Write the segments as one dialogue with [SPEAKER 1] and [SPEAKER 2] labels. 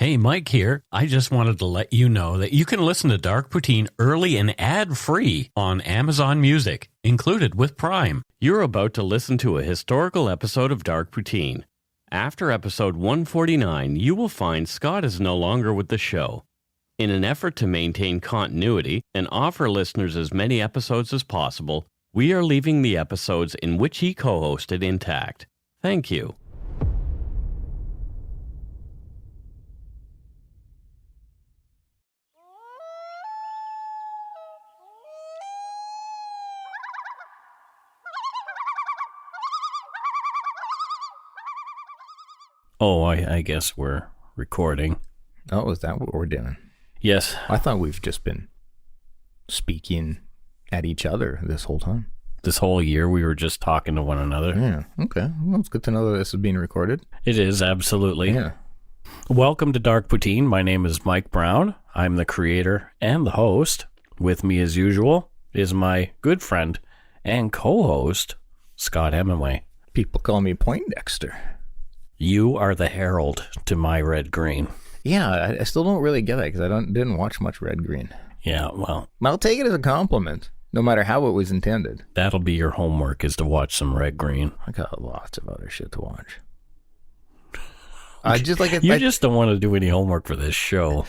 [SPEAKER 1] Hey, Mike here. I just wanted to let you know that you can listen to Dark Poutine early and ad-free on Amazon Music, included with Prime.
[SPEAKER 2] You're about to listen to a historical episode of Dark Poutine. After episode 149, you will find Scott is no longer with the show. In an effort to maintain continuity and offer listeners as many episodes as possible, we are leaving the episodes in which he co-hosted intact. Thank you.
[SPEAKER 3] Oh, I guess we're recording.
[SPEAKER 4] Oh, is that what we're doing?
[SPEAKER 3] Yes.
[SPEAKER 4] I thought we've just been speaking at each other this whole time.
[SPEAKER 3] This whole year we were just talking to one another.
[SPEAKER 4] Yeah, okay. Well, it's good to know that this is being recorded.
[SPEAKER 3] It is, absolutely.
[SPEAKER 4] Yeah.
[SPEAKER 3] Welcome to Dark Poutine. My name is Mike Brown. I'm the creator and the host. With me, as usual, is my good friend and co-host, Scott Hemingway.
[SPEAKER 4] People call me Poindexter.
[SPEAKER 3] You are the herald to my Red Green.
[SPEAKER 4] Yeah, I still don't really get it because I didn't watch much Red Green.
[SPEAKER 3] Yeah, well,
[SPEAKER 4] I'll take it as a compliment, no matter how it was intended.
[SPEAKER 3] that'll be your homework, is to watch some Red Green.
[SPEAKER 4] I got lots of other shit to watch. I just like it.
[SPEAKER 3] You just don't want to do any homework for this show.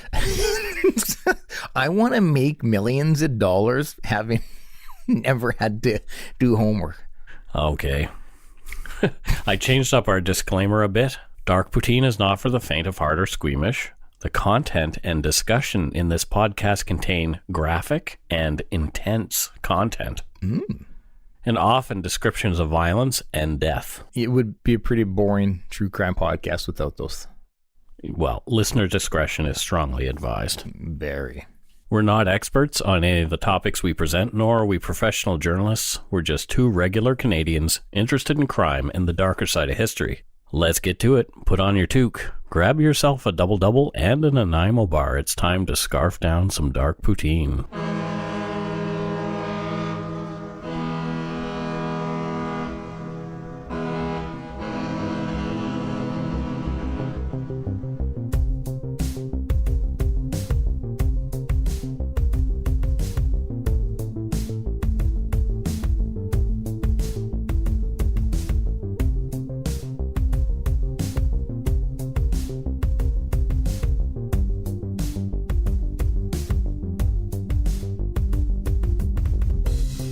[SPEAKER 4] I want to make millions of dollars having never had to do homework.
[SPEAKER 3] Okay. I changed up our disclaimer a bit. Dark Poutine is not for the faint of heart or squeamish. The content and discussion in this podcast contain graphic and intense content, and often descriptions of violence and death.
[SPEAKER 4] It would be a pretty boring true crime podcast without those.
[SPEAKER 3] Well, listener discretion is strongly advised.
[SPEAKER 4] Very.
[SPEAKER 3] We're not experts on any of the topics we present, nor are we professional journalists. We're just two regular Canadians interested in crime and the darker side of history. Let's get to it. Put on your toque, grab yourself a double-double and an Nanaimo bar. It's time to scarf down some dark poutine.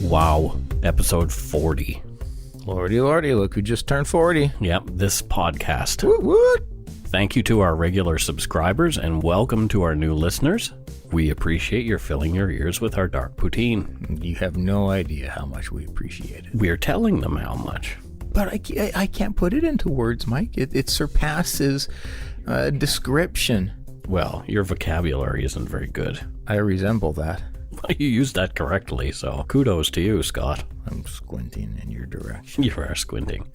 [SPEAKER 3] Wow, episode 40.
[SPEAKER 4] Lordy, lordy, look who just turned 40.
[SPEAKER 3] Yep, this podcast.
[SPEAKER 4] Woot, woot.
[SPEAKER 3] Thank you to our regular subscribers and welcome to our new listeners. We appreciate your filling your ears with our dark poutine.
[SPEAKER 4] You have no idea how much we appreciate it.
[SPEAKER 3] We're telling them how much.
[SPEAKER 4] But I can't put it into words, Mike. It surpasses description.
[SPEAKER 3] Well, your vocabulary isn't very good.
[SPEAKER 4] I resemble that.
[SPEAKER 3] You used that correctly, so kudos to you, Scott.
[SPEAKER 4] I'm squinting in your direction.
[SPEAKER 3] You are squinting.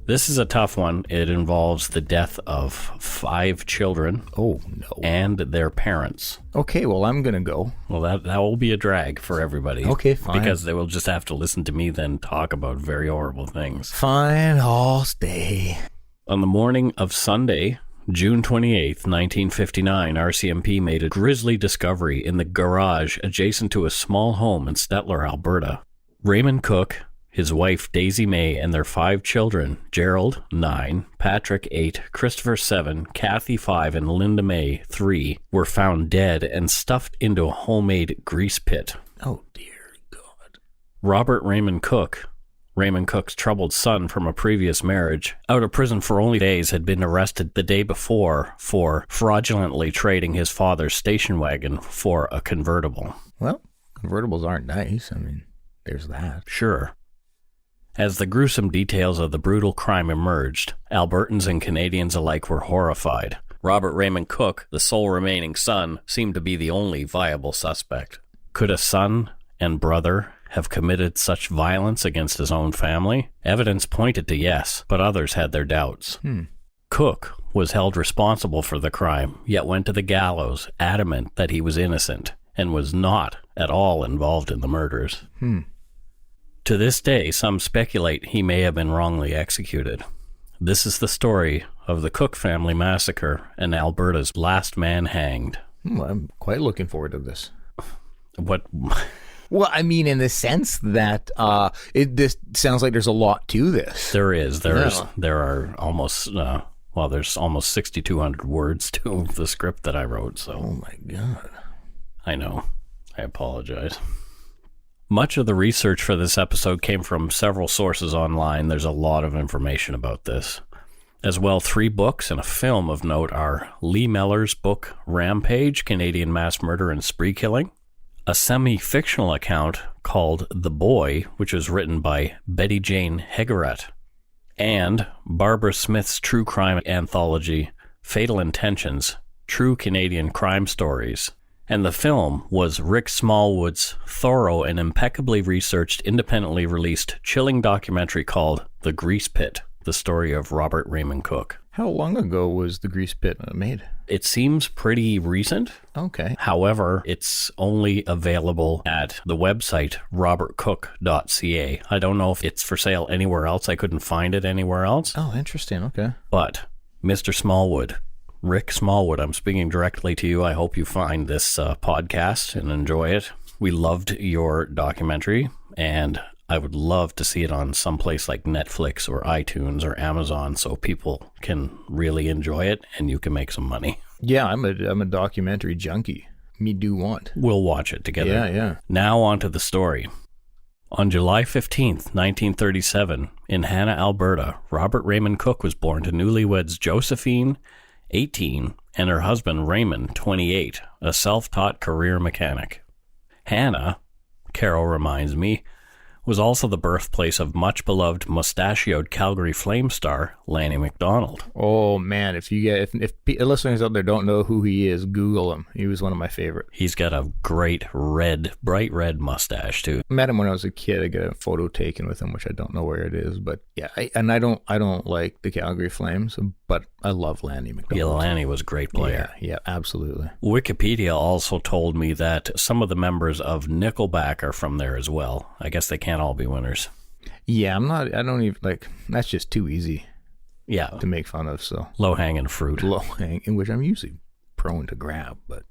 [SPEAKER 3] This is a tough one. It involves the death of 5 children.
[SPEAKER 4] Oh, no.
[SPEAKER 3] And their parents.
[SPEAKER 4] Okay, well, I'm going to go.
[SPEAKER 3] Well, that will be a drag for everybody.
[SPEAKER 4] Okay, fine.
[SPEAKER 3] Because they will just have to listen to me then talk about very horrible things.
[SPEAKER 4] Fine, I'll stay.
[SPEAKER 3] On the morning of Sunday, June 28th, 1959, RCMP made a grisly discovery in the garage adjacent to a small home in Stettler, Alberta. Raymond Cook, his wife Daisy May, and their 5 children, Gerald, 9, Patrick, 8, Christopher, 7, Kathy, 5, and Linda May, 3, were found dead and stuffed into a homemade grease pit.
[SPEAKER 4] Oh, dear God.
[SPEAKER 3] Robert Raymond Cook, Raymond Cook's troubled son from a previous marriage, out of prison for only days, had been arrested the day before for fraudulently trading his father's station wagon for a convertible.
[SPEAKER 4] Well, convertibles aren't nice. I mean, there's that.
[SPEAKER 3] Sure. As the gruesome details of the brutal crime emerged, Albertans and Canadians alike were horrified. Robert Raymond Cook, the sole remaining son, seemed to be the only viable suspect. Could a son and brother have committed such violence against his own family? Evidence pointed to yes, but others had their doubts. Cook was held responsible for the crime, yet went to the gallows, adamant that he was innocent, and was not at all involved in the murders. To this day, some speculate he may have been wrongly executed. This is the story of the Cook family massacre and Alberta's last man hanged.
[SPEAKER 4] I'm quite looking forward to this.
[SPEAKER 3] What?
[SPEAKER 4] Well, I mean, in the sense that this sounds like there's a lot to this.
[SPEAKER 3] There is. There are almost, there's almost 6,200 words to the script that I wrote. So.
[SPEAKER 4] Oh, my God.
[SPEAKER 3] I know. I apologize. Much of the research for this episode came from several sources online. There's a lot of information about this. As well, 3 books and a film of note are Lee Mellor's book Rampage, Canadian Mass Murder and Spree Killing, a semi-fictional account called The Boy, which was written by Betty Jane Hegarett, and Barbara Smith's true crime anthology Fatal Intentions, True Canadian Crime Stories. And the film was Rick Smallwood's thorough and impeccably researched, independently released, chilling documentary called The Grease Pit, the story of Robert Raymond Cook.
[SPEAKER 4] How long ago was The Grease Pit made?
[SPEAKER 3] It seems pretty recent.
[SPEAKER 4] Okay.
[SPEAKER 3] However, it's only available at the website robertcook.ca. I don't know if it's for sale anywhere else. I couldn't find it anywhere else.
[SPEAKER 4] Oh, interesting. Okay.
[SPEAKER 3] But Mr. Smallwood, Rick Smallwood, I'm speaking directly to you. I hope you find this podcast and enjoy it. We loved your documentary, and I would love to see it on someplace like Netflix or iTunes or Amazon so people can really enjoy it and you can make some money.
[SPEAKER 4] Yeah, I'm a documentary junkie. Me do want.
[SPEAKER 3] We'll watch it together.
[SPEAKER 4] Yeah.
[SPEAKER 3] Now on to the story. On July 15th, 1937, in Hanna, Alberta, Robert Raymond Cook was born to newlyweds Josephine, 18, and her husband Raymond, 28, a self-taught career mechanic. Hanna, Carol reminds me, was also the birthplace of much-beloved mustachioed Calgary Flame star Lanny McDonald.
[SPEAKER 4] Oh, man, if listeners out there don't know who he is, Google him. He was one of my favorites.
[SPEAKER 3] He's got a great bright red mustache, too.
[SPEAKER 4] I met him when I was a kid. I got a photo taken with him, which I don't know where it is. But, yeah, I don't like the Calgary Flames, but I love Lanny McDonald.
[SPEAKER 3] Yeah, Lanny was a great player.
[SPEAKER 4] Yeah, absolutely.
[SPEAKER 3] Wikipedia also told me that some of the members of Nickelback are from there as well. I guess they can't all be winners.
[SPEAKER 4] Yeah, that's just too easy.
[SPEAKER 3] Yeah.
[SPEAKER 4] To make fun of, so.
[SPEAKER 3] Low-hanging fruit.
[SPEAKER 4] In which I'm usually prone to grab, but.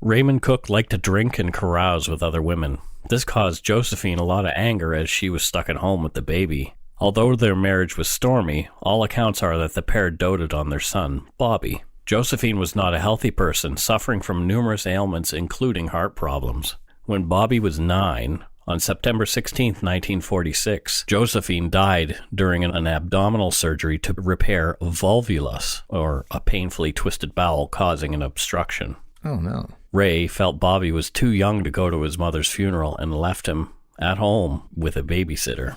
[SPEAKER 3] Raymond Cook liked to drink and carouse with other women. This caused Josephine a lot of anger as she was stuck at home with the baby. Although their marriage was stormy, all accounts are that the pair doted on their son, Bobby. Josephine was not a healthy person, suffering from numerous ailments, including heart problems. When Bobby was 9, on September 16, 1946, Josephine died during an abdominal surgery to repair volvulus, or a painfully twisted bowel causing an obstruction.
[SPEAKER 4] Oh, no.
[SPEAKER 3] Ray felt Bobby was too young to go to his mother's funeral and left him at home with a babysitter.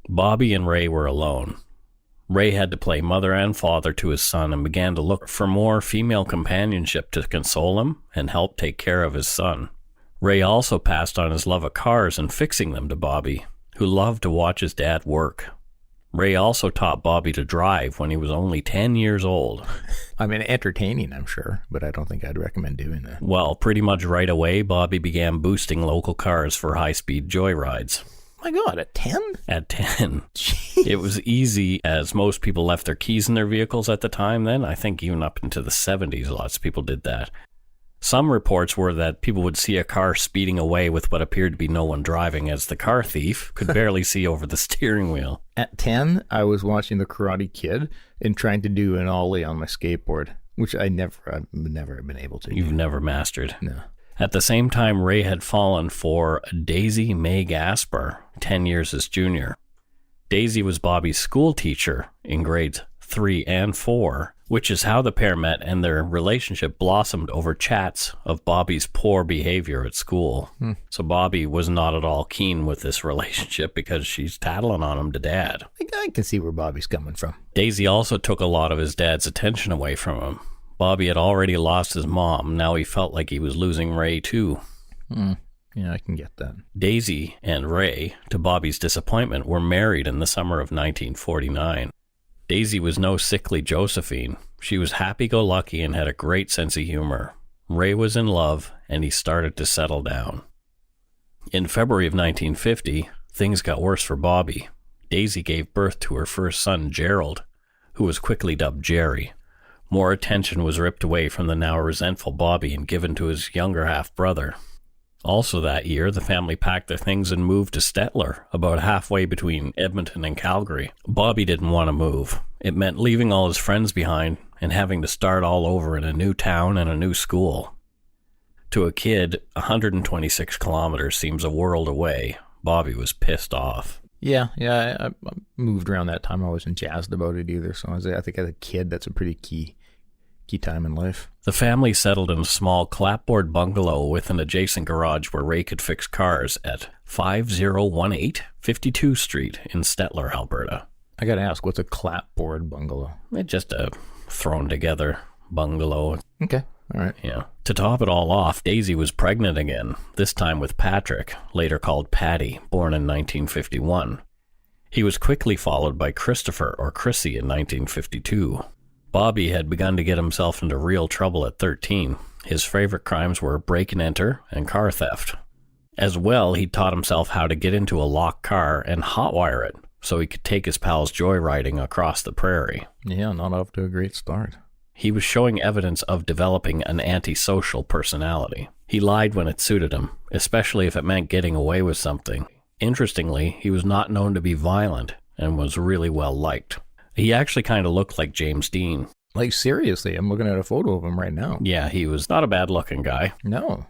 [SPEAKER 3] Bobby and Ray were alone. Ray had to play mother and father to his son and began to look for more female companionship to console him and help take care of his son. Ray also passed on his love of cars and fixing them to Bobby, who loved to watch his dad work. Ray also taught Bobby to drive when he was only 10 years old.
[SPEAKER 4] I mean, entertaining, I'm sure, but I don't think I'd recommend doing that.
[SPEAKER 3] Well, pretty much right away, Bobby began boosting local cars for high-speed joyrides.
[SPEAKER 4] My God, at 10?
[SPEAKER 3] At 10.
[SPEAKER 4] Jeez.
[SPEAKER 3] It was easy, as most people left their keys in their vehicles at the time then. I think even up into the 70s, lots of people did that. Some reports were that people would see a car speeding away with what appeared to be no one driving, as the car thief could barely see over the steering wheel.
[SPEAKER 4] At 10, I was watching The Karate Kid and trying to do an ollie on my skateboard, which I've never been able to.
[SPEAKER 3] You've never mastered.
[SPEAKER 4] No.
[SPEAKER 3] At the same time, Ray had fallen for Daisy Mae Gaspar, 10 years his junior. Daisy was Bobby's school teacher in grades 3 and 4, which is how the pair met, and their relationship blossomed over chats of Bobby's poor behavior at school. So Bobby was not at all keen with this relationship because she's tattling on him to Dad.
[SPEAKER 4] I can see where Bobby's coming from.
[SPEAKER 3] Daisy also took a lot of his dad's attention away from him. Bobby had already lost his mom. Now he felt like he was losing Ray too.
[SPEAKER 4] Yeah, I can get that.
[SPEAKER 3] Daisy and Ray, to Bobby's disappointment, were married in the summer of 1949. Daisy was no sickly Josephine. She was happy-go-lucky and had a great sense of humor. Ray was in love, and he started to settle down. In February of 1950, things got worse for Bobby. Daisy gave birth to her first son, Gerald, who was quickly dubbed Jerry. More attention was ripped away from the now resentful Bobby and given to his younger half-brother. Also that year, the family packed their things and moved to Stettler, about halfway between Edmonton and Calgary. Bobby didn't want to move. It meant leaving all his friends behind and having to start all over in a new town and a new school. To a kid, 126 kilometers seems a world away. Bobby was pissed off.
[SPEAKER 4] Yeah, I moved around that time. I wasn't jazzed about it either. So I think as a kid, that's a pretty key time in life.
[SPEAKER 3] The family settled in a small clapboard bungalow with an adjacent garage where Ray could fix cars at 5018 52 Street in Stettler, Alberta.
[SPEAKER 4] I got to ask, what's a clapboard bungalow?
[SPEAKER 3] It's just a thrown-together bungalow.
[SPEAKER 4] Okay, all right.
[SPEAKER 3] Yeah. To top it all off, Daisy was pregnant again, this time with Patrick, later called Patty, born in 1951. He was quickly followed by Christopher, or Chrissy, in 1952. Bobby had begun to get himself into real trouble at 13. His favorite crimes were break and enter and car theft. As well, he taught himself how to get into a locked car and hotwire it so he could take his pals joyriding across the prairie.
[SPEAKER 4] Yeah, not off to a great start.
[SPEAKER 3] He was showing evidence of developing an antisocial personality. He lied when it suited him, especially if it meant getting away with something. Interestingly, he was not known to be violent and was really well liked. He actually kind of looked like James Dean.
[SPEAKER 4] Like, seriously, I'm looking at a photo of him right now.
[SPEAKER 3] Yeah, he was not a bad-looking guy.
[SPEAKER 4] No.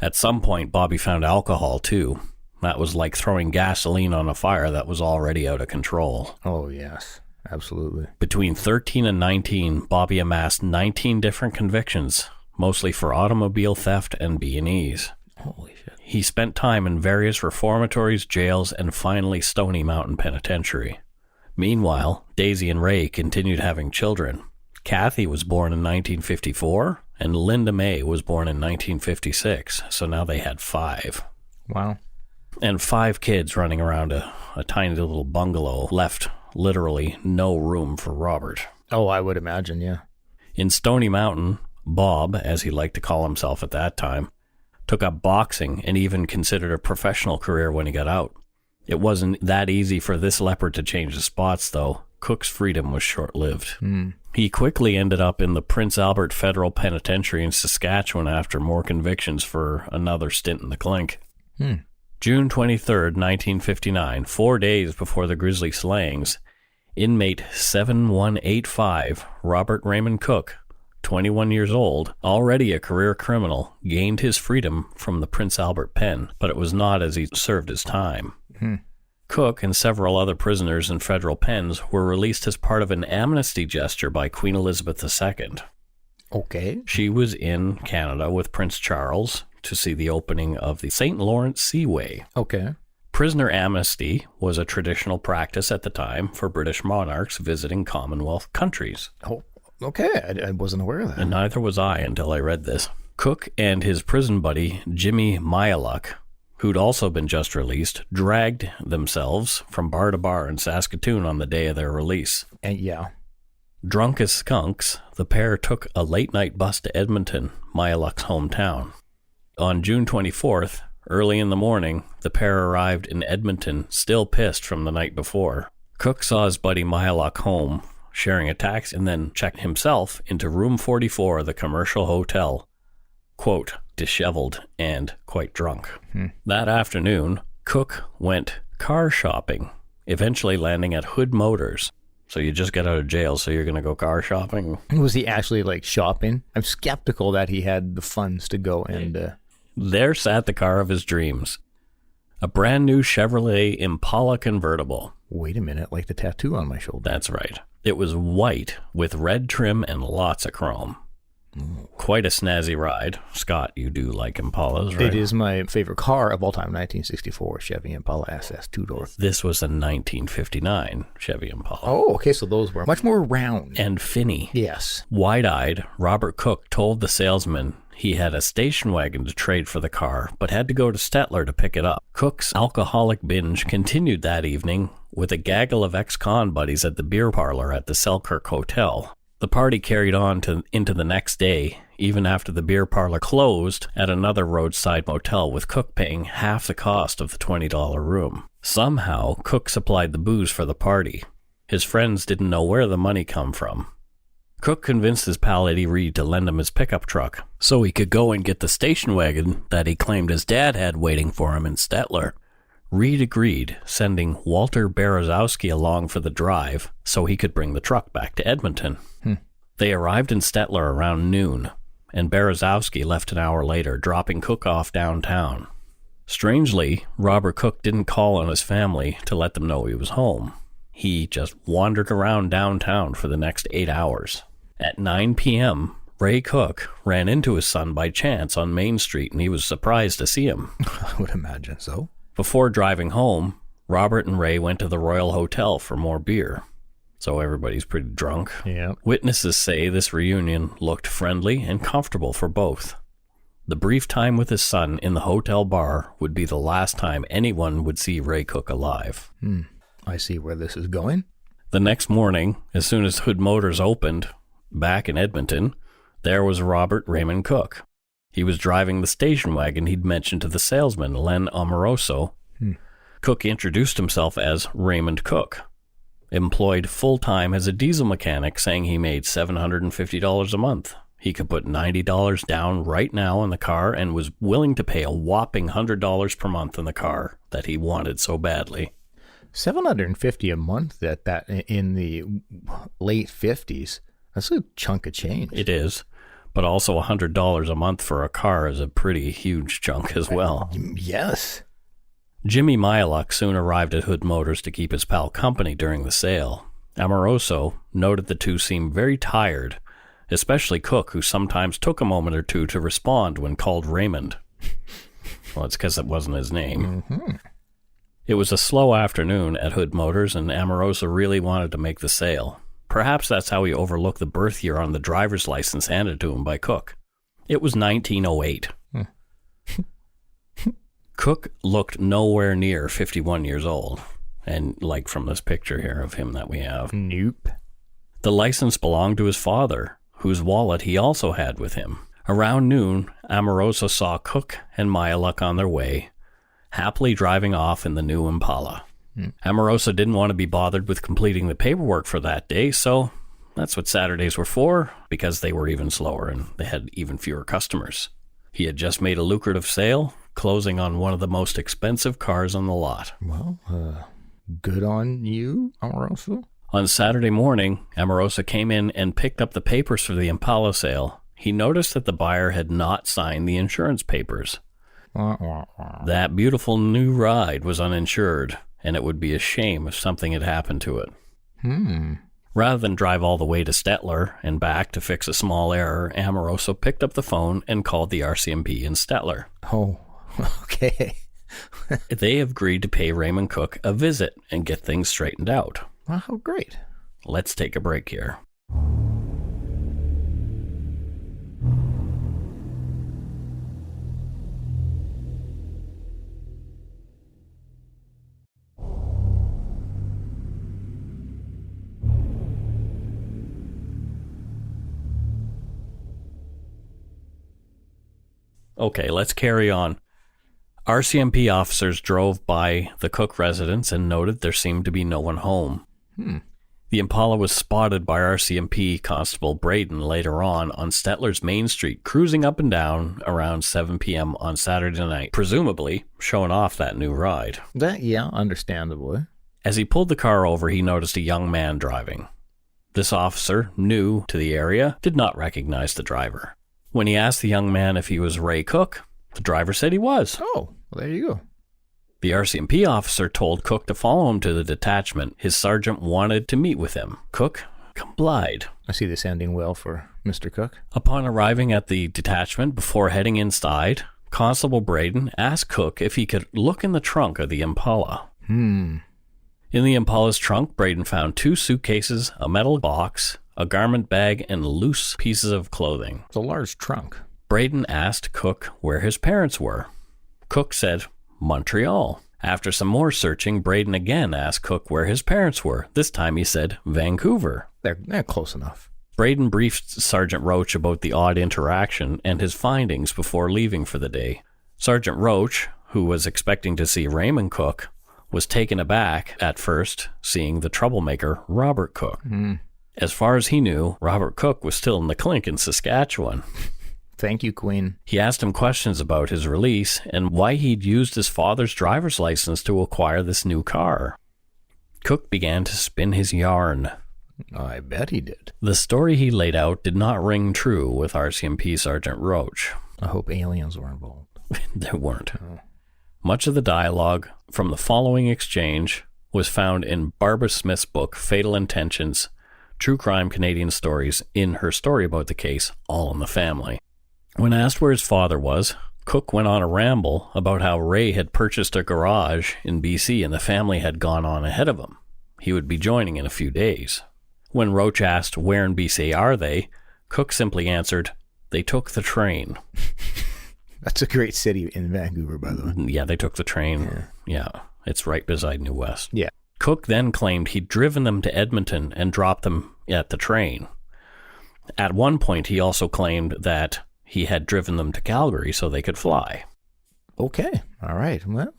[SPEAKER 3] At some point, Bobby found alcohol, too. That was like throwing gasoline on a fire that was already out of control.
[SPEAKER 4] Oh, yes. Absolutely.
[SPEAKER 3] Between 13 and 19, Bobby amassed 19 different convictions, mostly for automobile theft and B&Es.
[SPEAKER 4] Holy shit.
[SPEAKER 3] He spent time in various reformatories, jails, and finally Stony Mountain Penitentiary. Meanwhile, Daisy and Ray continued having children. Kathy was born in 1954, and Linda May was born in 1956, so now they had 5.
[SPEAKER 4] Wow.
[SPEAKER 3] And 5 kids running around a tiny little bungalow, left literally no room for Robert.
[SPEAKER 4] Oh, I would imagine, yeah.
[SPEAKER 3] In Stony Mountain, Bob, as he liked to call himself at that time, took up boxing and even considered a professional career when he got out. It wasn't that easy for this leopard to change the spots, though. Cook's freedom was short-lived. He quickly ended up in the Prince Albert Federal Penitentiary in Saskatchewan after more convictions for another stint in the clink. June 23rd, 1959, 4 days before the grisly slayings, inmate 7185, Robert Raymond Cook, 21 years old, already a career criminal, gained his freedom from the Prince Albert pen, but it was not as he served his time. Cook and several other prisoners in federal pens were released as part of an amnesty gesture by Queen Elizabeth II.
[SPEAKER 4] Okay.
[SPEAKER 3] She was in Canada with Prince Charles to see the opening of the St. Lawrence Seaway.
[SPEAKER 4] Okay.
[SPEAKER 3] Prisoner amnesty was a traditional practice at the time for British monarchs visiting Commonwealth countries.
[SPEAKER 4] Oh, okay. I wasn't aware of that.
[SPEAKER 3] And neither was I until I read this. Cook and his prison buddy, Jimmy Myaluk, who'd also been just released, dragged themselves from bar to bar in Saskatoon on the day of their release.
[SPEAKER 4] And yeah.
[SPEAKER 3] Drunk as skunks, the pair took a late-night bus to Edmonton, Myaluk's hometown. On June 24th, early in the morning, the pair arrived in Edmonton, still pissed from the night before. Cook saw his buddy Myaluk home, sharing a taxi, and then checked himself into room 44 of the commercial hotel, quote, disheveled and quite drunk. That afternoon, Cook went car shopping, eventually landing at Hood Motors. So you just got out of jail, so you're going to go car shopping?
[SPEAKER 4] Was he actually, like, shopping? I'm skeptical that he had the funds to go and...
[SPEAKER 3] There sat the car of his dreams. A brand new Chevrolet Impala convertible.
[SPEAKER 4] Wait a minute, like the tattoo on my shoulder.
[SPEAKER 3] That's right. It was white with red trim and lots of chrome. Quite a snazzy ride. Scott, you do like Impalas, right?
[SPEAKER 4] It is my favorite car of all time, 1964 Chevy Impala SS two-door.
[SPEAKER 3] This was a 1959 Chevy Impala.
[SPEAKER 4] Oh, okay, so those were much more round.
[SPEAKER 3] And finny.
[SPEAKER 4] Yes.
[SPEAKER 3] Wide-eyed, Robert Cook told the salesman he had a station wagon to trade for the car, but had to go to Stettler to pick it up. Cook's alcoholic binge continued that evening with a gaggle of ex-con buddies at the beer parlor at the Selkirk Hotel. The party carried on into the next day, even after the beer parlor closed at another roadside motel, with Cook paying half the cost of the $20 room. Somehow, Cook supplied the booze for the party. His friends didn't know where the money come from. Cook convinced his pal Eddie Reed to lend him his pickup truck so he could go and get the station wagon that he claimed his dad had waiting for him in Stettler. Reed agreed, sending Walter Berezowski along for the drive so he could bring the truck back to Edmonton. They arrived in Stettler around noon, and Berezowski left an hour later, dropping Cook off downtown. Strangely, Robert Cook didn't call on his family to let them know he was home. He just wandered around downtown for the next 8 hours. At 9 p.m., Ray Cook ran into his son by chance on Main Street, and he was surprised to see him.
[SPEAKER 4] I would imagine so.
[SPEAKER 3] Before driving home, Robert and Ray went to the Royal Hotel for more beer. So everybody's pretty drunk.
[SPEAKER 4] Yeah.
[SPEAKER 3] Witnesses say this reunion looked friendly and comfortable for both. The brief time with his son in the hotel bar would be the last time anyone would see Ray Cook alive.
[SPEAKER 4] I see where this is going.
[SPEAKER 3] The next morning, as soon as Hood Motors opened, back in Edmonton, there was Robert Raymond Cook. He was driving the station wagon he'd mentioned to the salesman, Len Amoroso. Cook introduced himself as Raymond Cook, employed full-time as a diesel mechanic, saying he made $750 a month. He could put $90 down right now in the car and was willing to pay a whopping $100 per month in the car that he wanted so badly.
[SPEAKER 4] $750 a month at that in the late 50s. That's a chunk of change.
[SPEAKER 3] It is, but also $100 a month for a car is a pretty huge chunk as well.
[SPEAKER 4] Yes.
[SPEAKER 3] Jimmy Myluck soon arrived at Hood Motors to keep his pal company during the sale. Amoroso noted the two seemed very tired, especially Cook, who sometimes took a moment or two to respond when called Raymond. Well, it's because it wasn't his name. It was a slow afternoon at Hood Motors, and Amoroso really wanted to make the sale. Perhaps that's how he overlooked the birth year on the driver's license handed to him by Cook. It was 1908. Cook looked nowhere near 51 years old, and like from this picture here of him that we have.
[SPEAKER 4] Nope.
[SPEAKER 3] The license belonged to his father, whose wallet he also had with him. Around noon, Amoroso saw Cook and Myluck on their way, happily driving off in the new Impala. Amoroso didn't want to be bothered with completing the paperwork for that day, so that's what Saturdays were for, because they were even slower and they had even fewer customers. He had just made a lucrative sale, closing on one of the most expensive cars on the lot.
[SPEAKER 4] Well, good on you, Amoroso.
[SPEAKER 3] On Saturday morning, Amoroso came in and picked up the papers for the Impala sale. He noticed that the buyer had not signed the insurance papers. That beautiful new ride was uninsured, and it would be a shame if something had happened to it. Rather than drive all the way to Stettler and back to fix a small error, Amoroso picked up the phone and called the RCMP in Stettler.
[SPEAKER 4] Oh, okay.
[SPEAKER 3] They agreed to pay Raymond Cook a visit and get things straightened out.
[SPEAKER 4] Wow, great.
[SPEAKER 3] Let's take a break here. Okay, let's carry on. RCMP officers drove by the Cook residence and noted there seemed to be no one home. The Impala was spotted by RCMP Constable Braden later on Stettler's Main Street, cruising up and down around 7 p.m. on Saturday night, presumably showing off that new ride.
[SPEAKER 4] Understandably.
[SPEAKER 3] As he pulled the car over, he noticed a young man driving. This officer, new to the area, did not recognize the driver. When he asked the young man if he was Ray Cook, the driver said he was.
[SPEAKER 4] Oh, well, there you go.
[SPEAKER 3] The RCMP officer told Cook to follow him to the detachment. His sergeant wanted to meet with him. Cook complied.
[SPEAKER 4] I see this ending well for Mr. Cook.
[SPEAKER 3] Upon arriving at the detachment, before heading inside, Constable Braden asked Cook if he could look in the trunk of the Impala. In the Impala's trunk, Braden found 2 suitcases, a metal box, a garment bag, and loose pieces of clothing.
[SPEAKER 4] It's a large trunk.
[SPEAKER 3] Braden asked Cook where his parents were. Cook said, Montreal. After some more searching, Braden again asked Cook where his parents were. This time he said, Vancouver.
[SPEAKER 4] They're close enough.
[SPEAKER 3] Braden briefed Sergeant Roach about the odd interaction and his findings before leaving for the day. Sergeant Roach, who was expecting to see Raymond Cook, was taken aback at first seeing the troublemaker Robert Cook. As far as he knew, Robert Cook was still in the clink in Saskatchewan.
[SPEAKER 4] Thank you, Queen.
[SPEAKER 3] He asked him questions about his release and why he'd used his father's driver's license to acquire this new car. Cook began to spin his yarn.
[SPEAKER 4] I bet he did.
[SPEAKER 3] The story he laid out did not ring true with RCMP Sergeant Roach.
[SPEAKER 4] I hope aliens were involved.
[SPEAKER 3] They weren't. Oh. Much of the dialogue from the following exchange was found in Barbara Smith's book, Fatal Intentions, True Crime Canadian Stories, in her story about the case, All in the Family. When asked where his father was, Cook went on a ramble about how Ray had purchased a garage in BC and the family had gone on ahead of him. He would be joining in a few days. When Roach asked, where in BC are they, Cook simply answered, they took the train.
[SPEAKER 4] That's a great city in Vancouver, by the way.
[SPEAKER 3] Yeah, they took the train. Yeah, it's right beside New West.
[SPEAKER 4] Yeah.
[SPEAKER 3] Cook then claimed he'd driven them to Edmonton and dropped them at the train. At one point, he also claimed that he had driven them to Calgary so they could fly.
[SPEAKER 4] Okay, all right. Well,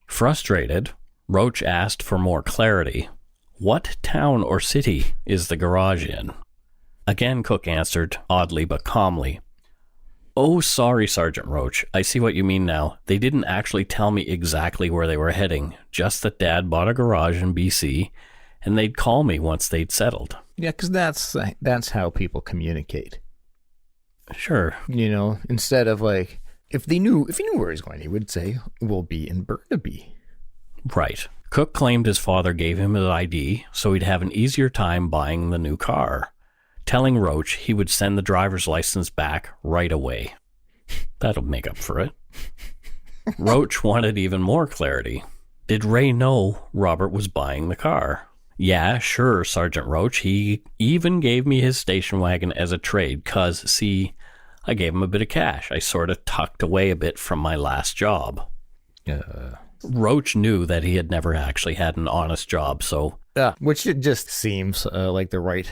[SPEAKER 3] frustrated, Roach asked for more clarity. What town or city is the garage in? Again, Cook answered, oddly but calmly, oh, sorry, Sergeant Roach. I see what you mean now. They didn't actually tell me exactly where they were heading, just that Dad bought a garage in BC, and they'd call me once they'd settled.
[SPEAKER 4] Yeah, because that's how people communicate.
[SPEAKER 3] Sure.
[SPEAKER 4] You know, instead of like, if he knew where he's going, he would say, we'll be in Burnaby.
[SPEAKER 3] Right. Cook claimed his father gave him his ID so he'd have an easier time buying the new car, telling Roach he would send the driver's license back right away. That'll make up for it. Roach wanted even more clarity. Did Ray know Robert was buying the car? Yeah, sure, Sergeant Roach. He even gave me his station wagon as a trade, 'cause, see, I gave him a bit of cash. I sort of tucked away a bit from my last job. Roach knew that he had never actually had an honest job, so...
[SPEAKER 4] which it just seems like the right...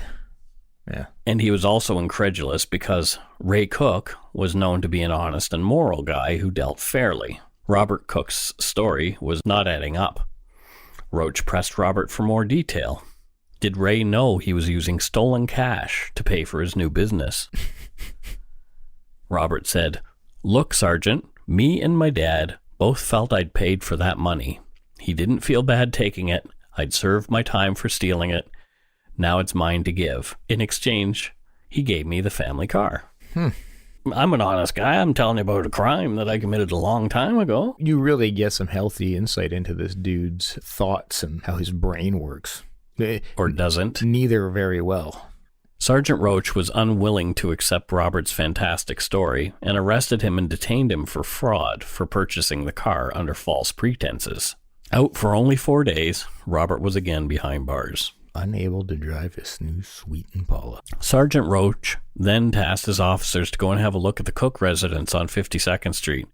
[SPEAKER 4] Yeah.
[SPEAKER 3] And he was also incredulous because Ray Cook was known to be an honest and moral guy who dealt fairly. Robert Cook's story was not adding up. Roach pressed Robert for more detail. Did Ray know he was using stolen cash to pay for his new business? Robert said, look, Sergeant, me and my dad both felt I'd paid for that money. He didn't feel bad taking it. I'd served my time for stealing it. Now it's mine to give. In exchange, he gave me the family car. I'm an honest guy. I'm telling you about a crime that I committed a long time ago.
[SPEAKER 4] You really get some healthy insight into this dude's thoughts and how his brain works.
[SPEAKER 3] Or doesn't.
[SPEAKER 4] Neither very well.
[SPEAKER 3] Sergeant Roach was unwilling to accept Robert's fantastic story and arrested him and detained him for fraud for purchasing the car under false pretenses. Out for only 4 days, Robert was again behind bars.
[SPEAKER 4] Unable to drive his new sweet Impala.
[SPEAKER 3] Sergeant Roach then tasked his officers to go and have a look at the Cook residence on 52nd Street.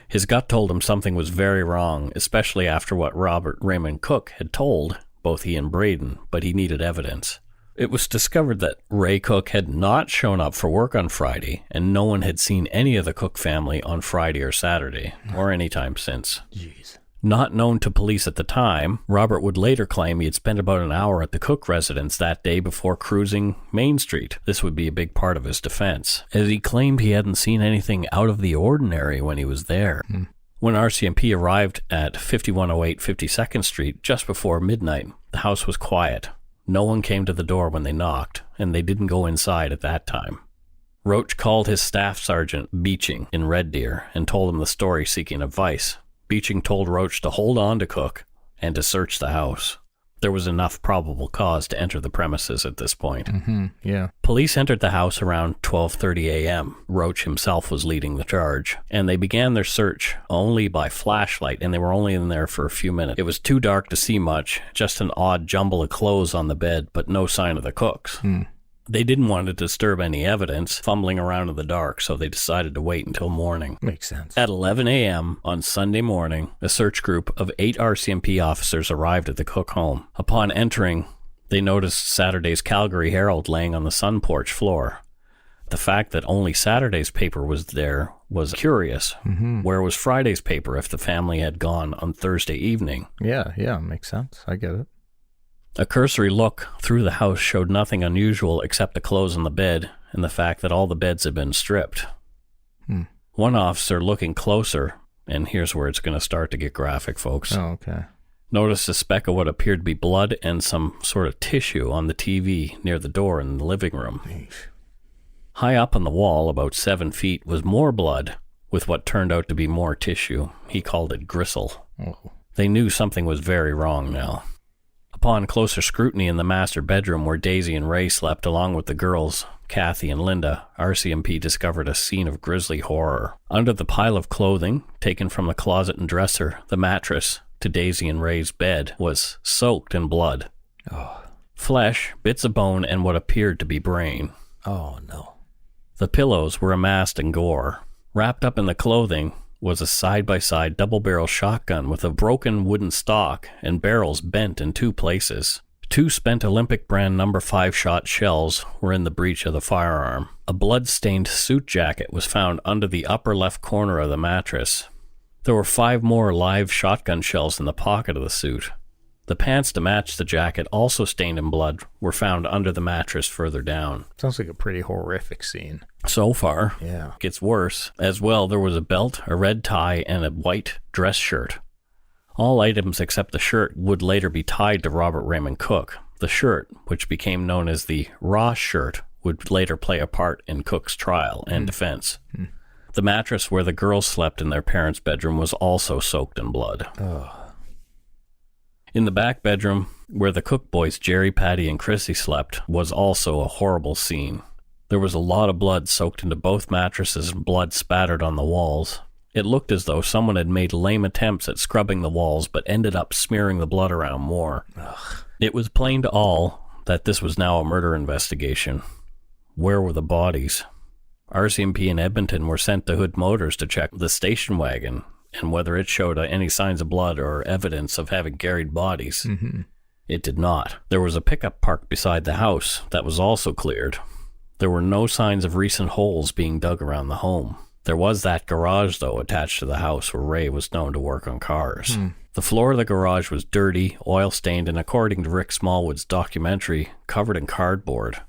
[SPEAKER 3] His gut told him something was very wrong, especially after what Raymond Cook had told both he and Braden, but he needed evidence. It was discovered that Ray Cook had not shown up for work on Friday, and no one had seen any of the Cook family on Friday or Saturday, or any time since.
[SPEAKER 4] Jeez.
[SPEAKER 3] Not known to police at the time, Robert would later claim he had spent about an hour at the Cook residence that day before cruising Main Street. This would be a big part of his defense, as he claimed he hadn't seen anything out of the ordinary when he was there. When RCMP arrived at 5108 52nd Street just before midnight, the house was quiet. No one came to the door when they knocked, and they didn't go inside at that time. Roach called his staff sergeant, Beeching, in Red Deer, and told him the story, seeking advice. Beeching told Roach to hold on to Cook and to search the house. There was enough probable cause to enter the premises at this point.
[SPEAKER 4] Yeah.
[SPEAKER 3] Police entered the house around 12:30 a.m. Roach himself was leading the charge, and they began their search only by flashlight, and they were only in there for a few minutes. It was too dark to see much, just an odd jumble of clothes on the bed, but no sign of the Cooks. They didn't want to disturb any evidence, fumbling around in the dark, so they decided to wait until morning.
[SPEAKER 4] Makes sense.
[SPEAKER 3] At 11 a.m. on Sunday morning, a search group of 8 RCMP officers arrived at the Cook home. Upon entering, they noticed Saturday's Calgary Herald laying on the sun porch floor. The fact that only Saturday's paper was there was curious.
[SPEAKER 4] Mm-hmm.
[SPEAKER 3] Where was Friday's paper if the family had gone on Thursday evening?
[SPEAKER 4] Yeah, makes sense. I get it.
[SPEAKER 3] A cursory look through the house showed nothing unusual except the clothes on the bed and the fact that all the beds had been stripped. One officer looking closer, and here's where it's going to start to get graphic, folks.
[SPEAKER 4] Oh, okay.
[SPEAKER 3] Noticed a speck of what appeared to be blood and some sort of tissue on the TV near the door in the living room.
[SPEAKER 4] Eesh.
[SPEAKER 3] High up on the wall, about 7 feet, was more blood with what turned out to be more tissue. He called it gristle.
[SPEAKER 4] Oh.
[SPEAKER 3] They knew something was very wrong now. Upon closer scrutiny in the master bedroom where Daisy and Ray slept along with the girls, Kathy and Linda, RCMP discovered a scene of grisly horror. Under the pile of clothing, taken from the closet and dresser, the mattress to Daisy and Ray's bed was soaked in blood.
[SPEAKER 4] Oh.
[SPEAKER 3] Flesh, bits of bone, and what appeared to be brain.
[SPEAKER 4] Oh, no.
[SPEAKER 3] The pillows were amassed in gore. Wrapped up in the clothing was a side-by-side double-barrel shotgun with a broken wooden stock and barrels bent in 2 places. 2 spent Olympic brand No. 5 shot shells were in the breech of the firearm. A blood-stained suit jacket was found under the upper left corner of the mattress. There were 5 more live shotgun shells in the pocket of the suit. The pants to match the jacket, also stained in blood, were found under the mattress further down.
[SPEAKER 4] Sounds like a pretty horrific scene.
[SPEAKER 3] So far,
[SPEAKER 4] Yeah.
[SPEAKER 3] gets worse. As well, there was a belt, a red tie, and a white dress shirt. All items except the shirt would later be tied to Robert Raymond Cook. The shirt, which became known as the Ross shirt, would later play a part in Cook's trial and defense. The mattress where the girls slept in their parents' bedroom was also soaked in blood.
[SPEAKER 4] Oh.
[SPEAKER 3] In the back bedroom, where the Cook boys Jerry, Patty, and Chrissy slept, was also a horrible scene. There was a lot of blood soaked into both mattresses and blood spattered on the walls. It looked as though someone had made lame attempts at scrubbing the walls but ended up smearing the blood around more.
[SPEAKER 4] Ugh.
[SPEAKER 3] It was plain to all that this was now a murder investigation. Where were the bodies? RCMP in Edmonton were sent to Hood Motors to check the station wagon and whether it showed any signs of blood or evidence of having carried bodies.
[SPEAKER 4] Mm-hmm.
[SPEAKER 3] It did not. There was a pickup parked beside the house that was also cleared. There were no signs of recent holes being dug around the home. There was that garage, though, attached to the house where Ray was known to work on cars. The floor of the garage was dirty, oil-stained, and according to Rick Smallwood's documentary, covered in cardboard.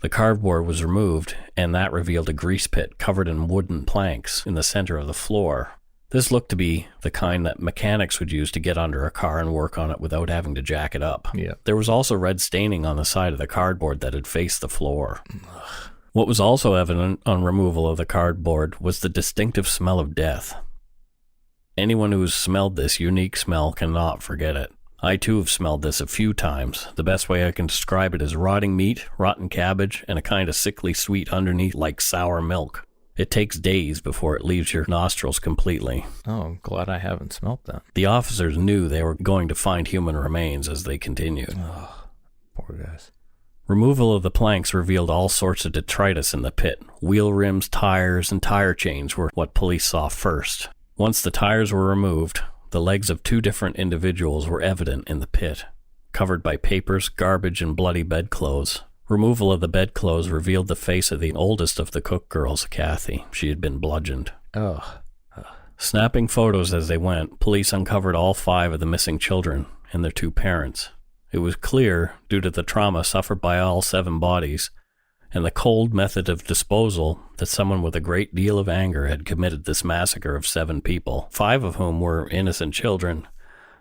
[SPEAKER 3] The cardboard was removed, and that revealed a grease pit covered in wooden planks in the center of the floor. This looked to be the kind that mechanics would use to get under a car and work on it without having to jack it up.
[SPEAKER 4] Yeah.
[SPEAKER 3] There was also red staining on the side of the cardboard that had faced the floor. What was also evident on removal of the cardboard was the distinctive smell of death. Anyone who has smelled this unique smell cannot forget it. I too have smelled this a few times. The best way I can describe it is rotting meat, rotten cabbage, and a kind of sickly sweet underneath like sour milk. It takes days before it leaves your nostrils completely.
[SPEAKER 4] Oh, I'm glad I haven't smelt that.
[SPEAKER 3] The officers knew they were going to find human remains as they continued.
[SPEAKER 4] Oh, poor guys.
[SPEAKER 3] Removal of the planks revealed all sorts of detritus in the pit. Wheel rims, tires, and tire chains were what police saw first. Once the tires were removed, the legs of 2 different individuals were evident in the pit, covered by papers, garbage, and bloody bedclothes. Removal of the bedclothes revealed the face of the oldest of the Cook girls, Kathy. She had been bludgeoned.
[SPEAKER 4] Oh.
[SPEAKER 3] Snapping photos as they went, police uncovered all 5 of the missing children and their 2 parents. It was clear, due to the trauma suffered by all 7 bodies, and the cold method of disposal, that someone with a great deal of anger had committed this massacre of 7 people, 5 of whom were innocent children,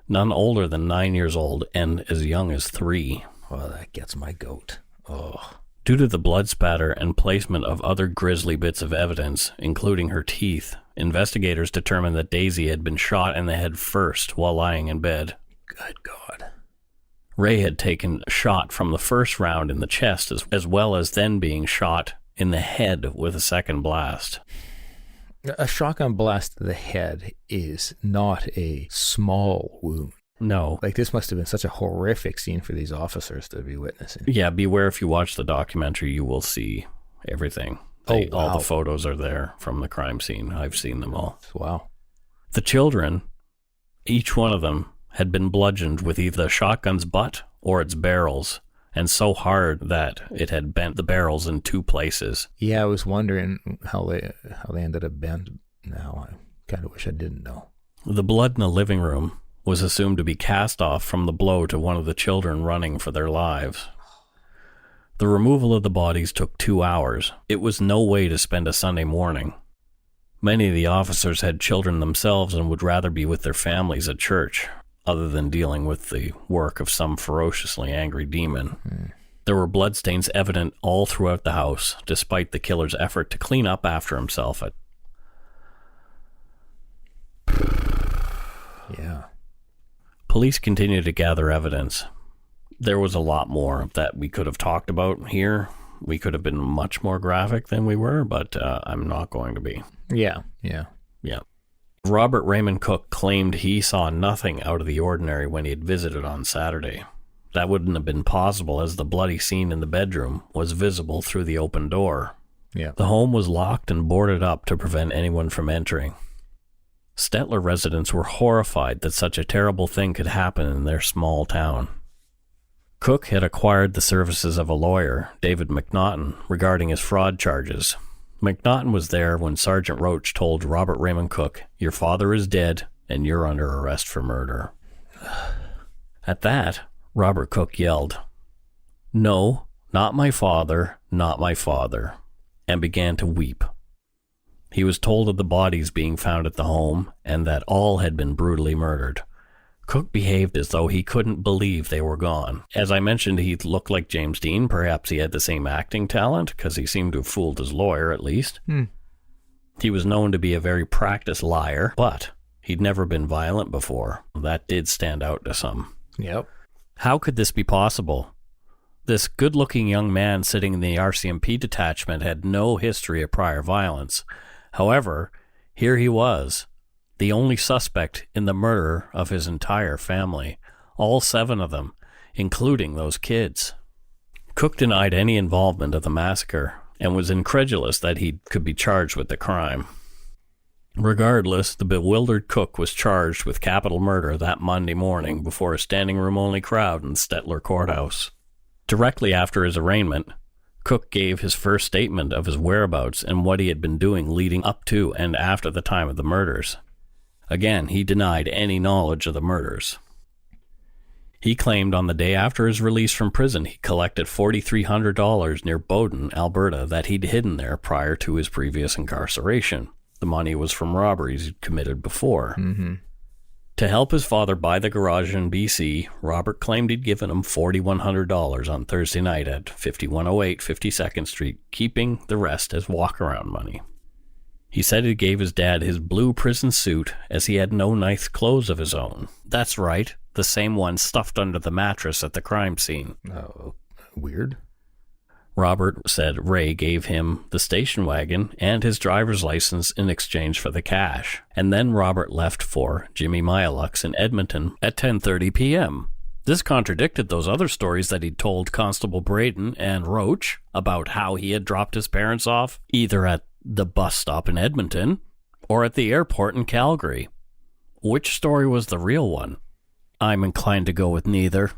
[SPEAKER 3] none older than 9 years old and as young as 3.
[SPEAKER 4] Well, that gets my goat. Oh.
[SPEAKER 3] Due to the blood spatter and placement of other grisly bits of evidence, including her teeth, investigators determined that Daisy had been shot in the head first while lying in bed.
[SPEAKER 4] Good God.
[SPEAKER 3] Ray had taken a shot from the first round in the chest as well as then being shot in the head with a second blast.
[SPEAKER 4] A shotgun blast to the head is not a small wound.
[SPEAKER 3] No.
[SPEAKER 4] Like, this must have been such a horrific scene for these officers to be witnessing.
[SPEAKER 3] Yeah, beware if you watch the documentary, you will see everything.
[SPEAKER 4] Wow.
[SPEAKER 3] All the photos are there from the crime scene. I've seen them all.
[SPEAKER 4] Wow.
[SPEAKER 3] The children, each one of them, had been bludgeoned with either the shotgun's butt or its barrels. and so hard that it had bent the barrels in 2 places.
[SPEAKER 4] Yeah, I was wondering how they ended up bent. Now I kind of wish I didn't know.
[SPEAKER 3] The blood in the living room was assumed to be cast off from the blow to one of the children running for their lives. The removal of the bodies took 2 hours. It was no way to spend a Sunday morning. Many of the officers had children themselves and would rather be with their families at church, other than dealing with the work of some ferociously angry demon. There were bloodstains evident all throughout the house, despite the killer's effort to clean up after himself.
[SPEAKER 4] Yeah.
[SPEAKER 3] Police continued to gather evidence. There was a lot more that we could have talked about here. We could have been much more graphic than we were, but I'm not going to be.
[SPEAKER 4] Yeah.
[SPEAKER 3] Robert Raymond Cook claimed he saw nothing out of the ordinary when he had visited on Saturday. That wouldn't have been possible, as the bloody scene in the bedroom was visible through the open door.
[SPEAKER 4] Yeah.
[SPEAKER 3] The home was locked and boarded up to prevent anyone from entering. Stettler residents were horrified that such a terrible thing could happen in their small town. Cook had acquired the services of a lawyer, David McNaughton, regarding his fraud charges. McNaughton was there when Sergeant Roach told Robert Raymond Cook, "Your father is dead, and you're under arrest for murder." At that, Robert Cook yelled, "No, not my father, not my father," and began to weep. He was told of the bodies being found at the home and that all had been brutally murdered. Cook behaved as though he couldn't believe they were gone. As I mentioned, he looked like James Dean. Perhaps he had the same acting talent, because he seemed to have fooled his lawyer, at least. He was known to be a very practiced liar, but he'd never been violent before. That did stand out to some.
[SPEAKER 4] Yep.
[SPEAKER 3] How could this be possible? This good-looking young man sitting in the RCMP detachment had no history of prior violence. However, here he was, the only suspect in the murder of his entire family, all 7 of them, including those kids. Cook denied any involvement of the massacre and was incredulous that he could be charged with the crime. Regardless, the bewildered Cook was charged with capital murder that Monday morning before a standing-room-only crowd in Stettler Courthouse. Directly after his arraignment, Cook gave his first statement of his whereabouts and what he had been doing leading up to and after the time of the murders. Again, he denied any knowledge of the murders. He claimed on the day after his release from prison he collected $4,300 near Bowden, Alberta, that he'd hidden there prior to his previous incarceration. The money was from robberies he'd committed before. To help his father buy the garage in BC, Robert claimed he'd given him $4,100 on Thursday night at 5108 52nd Street, keeping the rest as walk-around money. He said he gave his dad his blue prison suit as he had no nice clothes of his own. That's right, the same one stuffed under the mattress at the crime scene.
[SPEAKER 4] Oh, weird.
[SPEAKER 3] Robert said Ray gave him the station wagon and his driver's license in exchange for the cash. And then Robert left for Jimmy Myalux in Edmonton at 10:30 p.m. This contradicted those other stories that he'd told Constable Braden and Roach about how he had dropped his parents off either at the bus stop in Edmonton or at the airport in Calgary. Which story was the real one? I'm inclined to go with neither.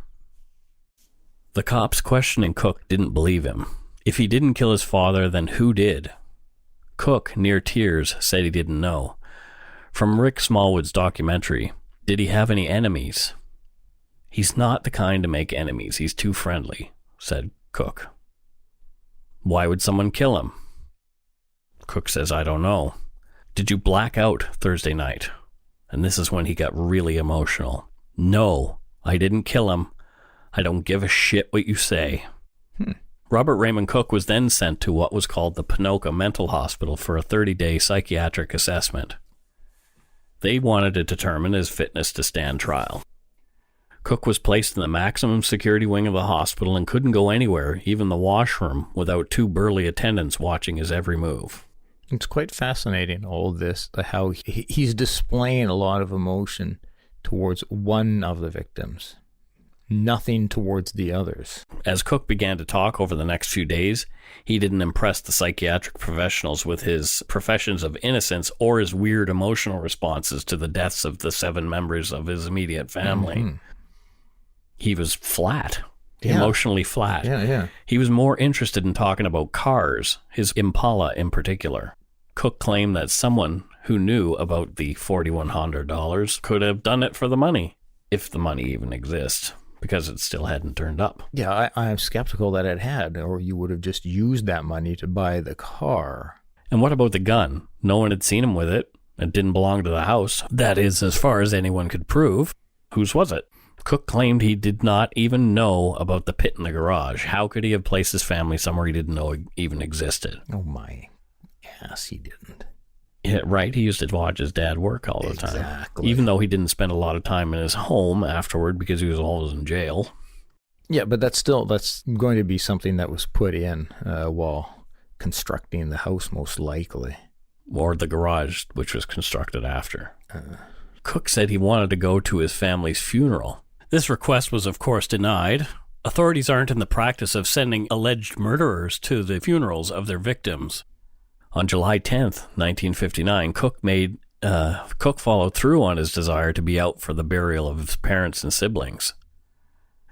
[SPEAKER 3] The cops questioning Cook didn't believe him. If he didn't kill his father, then who did? Cook, near tears, said he didn't know. From Rick Smallwood's documentary, did he have any enemies? He's not the kind to make enemies. He's too friendly, said Cook. Why would someone kill him? Cook says, I don't know. Did you black out Thursday night? And this is when he got really emotional. No, I didn't kill him. I don't give a shit what you say. Robert Raymond Cook was then sent to what was called the Ponoka Mental Hospital for a 30-day psychiatric assessment. They wanted to determine his fitness to stand trial. Cook was placed in the maximum security wing of the hospital and couldn't go anywhere, even the washroom, without 2 burly attendants watching his every move.
[SPEAKER 4] It's quite fascinating, all this, how he's displaying a lot of emotion towards one of the victims. Nothing towards the others.
[SPEAKER 3] As Cook began to talk over the next few days, he didn't impress the psychiatric professionals with his professions of innocence or his weird emotional responses to the deaths of the 7 members of his immediate family. He was flat. emotionally flat.
[SPEAKER 4] Yeah.
[SPEAKER 3] He was more interested in talking about cars, his Impala in particular. Cook claimed that someone who knew about the $4,100 could have done it for the money, if the money even exists, because it still hadn't turned up.
[SPEAKER 4] Yeah, I'm skeptical that it had, or you would have just used that money to buy the car.
[SPEAKER 3] And what about the gun? No one had seen him with it. It didn't belong to the house. That is, as far as anyone could prove. Whose was it? Cook claimed he did not even know about the pit in the garage. How could he have placed his family somewhere he didn't know even existed?
[SPEAKER 4] Oh my ass, he didn't.
[SPEAKER 3] Yeah, right, he used to watch his dad work all the time.
[SPEAKER 4] Exactly.
[SPEAKER 3] Even though he didn't spend a lot of time in his home afterward because he was always in jail.
[SPEAKER 4] Yeah, but that's going to be something that was put in while constructing the house, most likely.
[SPEAKER 3] Or the garage, which was constructed after. Cook said he wanted to go to his family's funeral. This request was, of course, denied. Authorities aren't in the practice of sending alleged murderers to the funerals of their victims. On July 10th, 1959, Cook followed through on his desire to be out for the burial of his parents and siblings.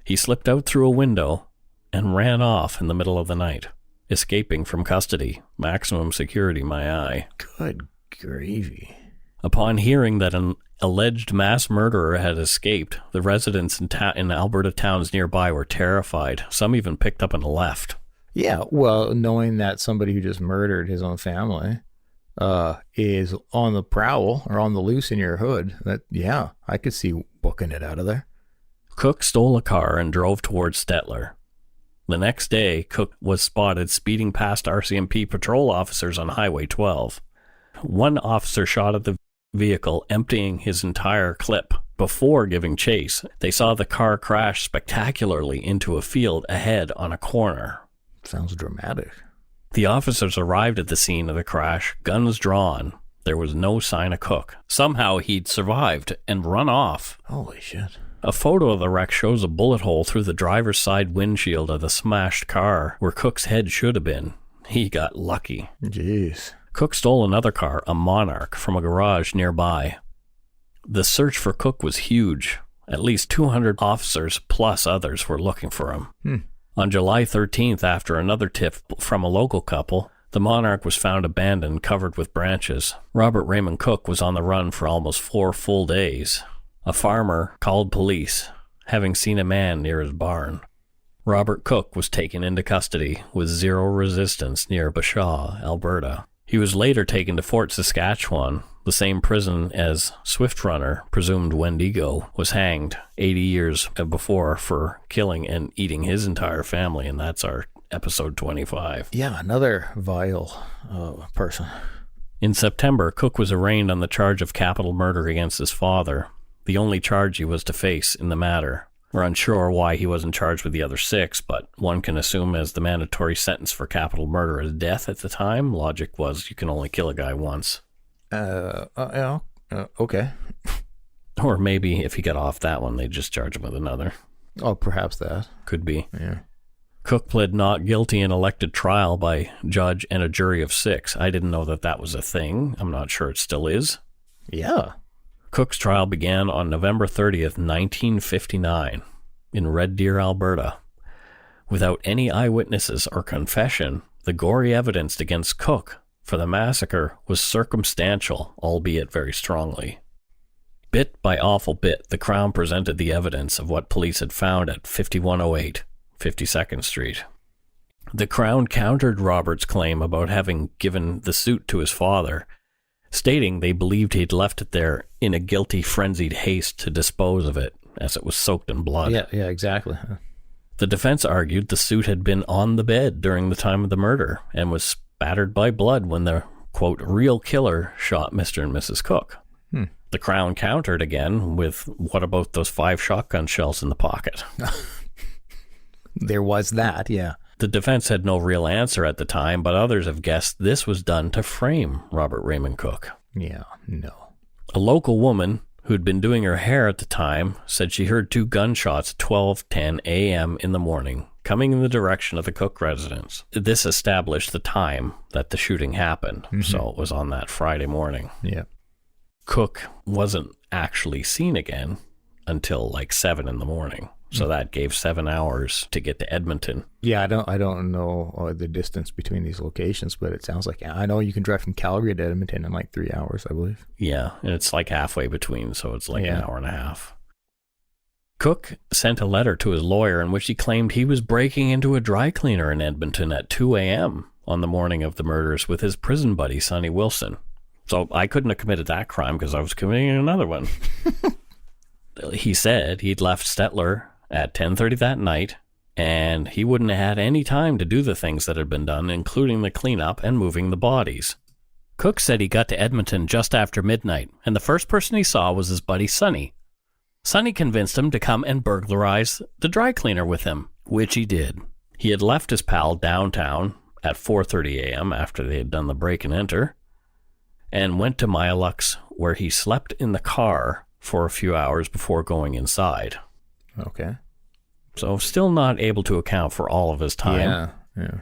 [SPEAKER 3] He slipped out through a window and ran off in the middle of the night, escaping from custody. Maximum security, my eye.
[SPEAKER 4] Good gravy.
[SPEAKER 3] Upon hearing that an alleged mass murderer had escaped, the residents in Alberta towns nearby were terrified. Some even picked up and left.
[SPEAKER 4] Yeah, well, knowing that somebody who just murdered his own family is on the prowl or on the loose in your hood, I could see booking it out of there.
[SPEAKER 3] Cook stole a car and drove towards Stettler. The next day, Cook was spotted speeding past RCMP patrol officers on Highway 12. One officer shot at the vehicle, emptying his entire clip. Before giving chase, they saw the car crash spectacularly into a field ahead on a corner.
[SPEAKER 4] Sounds dramatic.
[SPEAKER 3] The officers arrived at the scene of the crash, guns drawn. There was no sign of Cook. Somehow he'd survived and run off.
[SPEAKER 4] Holy shit.
[SPEAKER 3] A photo of the wreck shows a bullet hole through the driver's side windshield of the smashed car where Cook's head should have been. He got lucky.
[SPEAKER 4] Jeez.
[SPEAKER 3] Cook stole another car, a Monarch, from a garage nearby. The search for Cook was huge. At least 200 officers plus others were looking for him. On July 13th, after another tip from a local couple, the Monarch was found abandoned, covered with branches. Robert Raymond Cook was on the run for almost 4 full days. A farmer called police, having seen a man near his barn. Robert Cook was taken into custody with zero resistance near Bashaw, Alberta. He was later taken to Fort Saskatchewan, the same prison as Swift Runner, presumed Wendigo, was hanged 80 years before for killing and eating his entire family, and that's our episode 25.
[SPEAKER 4] Yeah, another vile person.
[SPEAKER 3] In September, Cook was arraigned on the charge of capital murder against his father, the only charge he was to face in the matter. We're unsure why he wasn't charged with the other 6, but one can assume as the mandatory sentence for capital murder is death at the time. Logic was you can only kill a guy once.
[SPEAKER 4] Okay.
[SPEAKER 3] Or maybe if he got off that one, they'd just charge him with another.
[SPEAKER 4] Oh, perhaps that.
[SPEAKER 3] Could be.
[SPEAKER 4] Yeah.
[SPEAKER 3] Cook pled not guilty and elected trial by judge and a jury of 6. I didn't know that was a thing. I'm not sure it still is.
[SPEAKER 4] Yeah.
[SPEAKER 3] Cook's trial began on November 30th, 1959, in Red Deer, Alberta. Without any eyewitnesses or confession, the gory evidence against Cook for the massacre was circumstantial, albeit very strongly. Bit by awful bit, the Crown presented the evidence of what police had found at 5108 52nd Street. The Crown countered Robert's claim about having given the suit to his father, stating they believed he'd left it there in a guilty, frenzied haste to dispose of it, as it was soaked in blood.
[SPEAKER 4] Yeah, exactly.
[SPEAKER 3] The defense argued the suit had been on the bed during the time of the murder and was spattered by blood when the, quote, real killer shot Mr. and Mrs. Cook. The Crown countered again with, what about those 5 shotgun shells in the pocket?
[SPEAKER 4] There was that, yeah.
[SPEAKER 3] The defense had no real answer at the time, but others have guessed this was done to frame Robert Raymond Cook.
[SPEAKER 4] Yeah, no.
[SPEAKER 3] A local woman who'd been doing her hair at the time said she heard 2 gunshots at 12:10 a.m. in the morning, coming in the direction of the Cook residence. This established the time that the shooting happened, so it was on that Friday morning.
[SPEAKER 4] Yeah.
[SPEAKER 3] Cook wasn't actually seen again until like 7 in the morning. So that gave 7 hours to get to Edmonton.
[SPEAKER 4] Yeah, I don't know the distance between these locations, but it sounds like, I know you can drive from Calgary to Edmonton in like 3 hours, I believe.
[SPEAKER 3] Yeah, and it's like halfway between, so it's like an hour and a half. Cook sent a letter to his lawyer in which he claimed he was breaking into a dry cleaner in Edmonton at 2 a.m. on the morning of the murders with his prison buddy, Sonny Wilson. So I couldn't have committed that crime because I was committing another one. He said he'd left Stettler at 10:30 that night, and he wouldn't have had any time to do the things that had been done, including the cleanup and moving the bodies. Cook said he got to Edmonton just after midnight, and the first person he saw was his buddy Sonny. Sonny convinced him to come and burglarize the dry cleaner with him, which he did. He had left his pal downtown at 4:30 a.m. after they had done the break and enter, and went to Myaluk's, where he slept in the car for a few hours before going inside.
[SPEAKER 4] Okay.
[SPEAKER 3] So still not able to account for all of his time.
[SPEAKER 4] Yeah.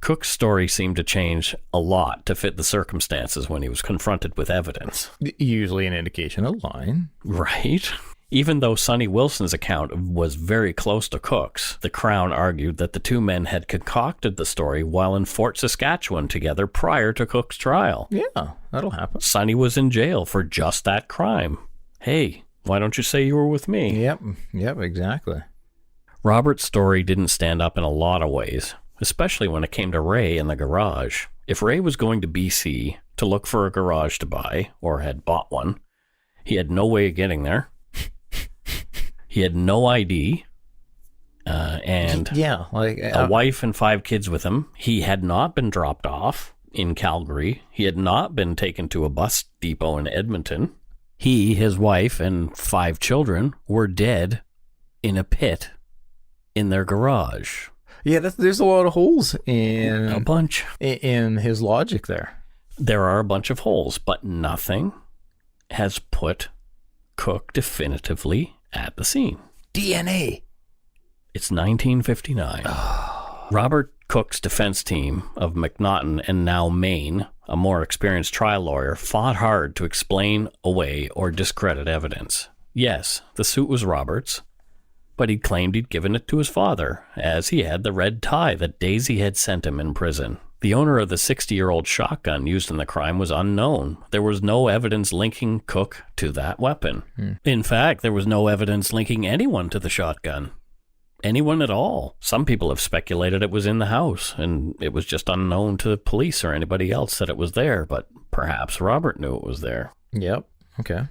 [SPEAKER 3] Cook's story seemed to change a lot to fit the circumstances when he was confronted with evidence.
[SPEAKER 4] Usually an indication of lying.
[SPEAKER 3] Right. Even though Sonny Wilson's account was very close to Cook's, the Crown argued that the two men had concocted the story while in Fort Saskatchewan together prior to Cook's trial.
[SPEAKER 4] Yeah, that'll happen.
[SPEAKER 3] Sonny was in jail for just that crime. Hey, why don't you say you were with me?
[SPEAKER 4] Yep, exactly.
[SPEAKER 3] Robert's story didn't stand up in a lot of ways, especially when it came to Ray in the garage. If Ray was going to BC to look for a garage to buy, or had bought one, he had no way of getting there. He had no ID, and a wife and 5 kids with him. He had not been dropped off in Calgary. He had not been taken to a bus depot in Edmonton. He, his wife, and 5 children were dead in a pit in their garage.
[SPEAKER 4] Yeah, there's a lot of holes in...
[SPEAKER 3] A bunch.
[SPEAKER 4] In his logic there.
[SPEAKER 3] There are a bunch of holes, but nothing has put Cook definitively at the scene.
[SPEAKER 4] DNA.
[SPEAKER 3] It's 1959. Robert Cook's defense team of McNaughton and now Maine, a more experienced trial lawyer, fought hard to explain away or discredit evidence. Yes, the suit was Robert's, but he claimed he'd given it to his father, as he had the red tie that Daisy had sent him in prison. The owner of the 60-year-old shotgun used in the crime was unknown. There was no evidence linking Cook to that weapon. In fact, there was no evidence linking anyone to the shotgun. Anyone at all. Some people have speculated it was in the house, and it was just unknown to the police or anybody else that it was there, but perhaps Robert knew it was there.
[SPEAKER 4] Yep, okay.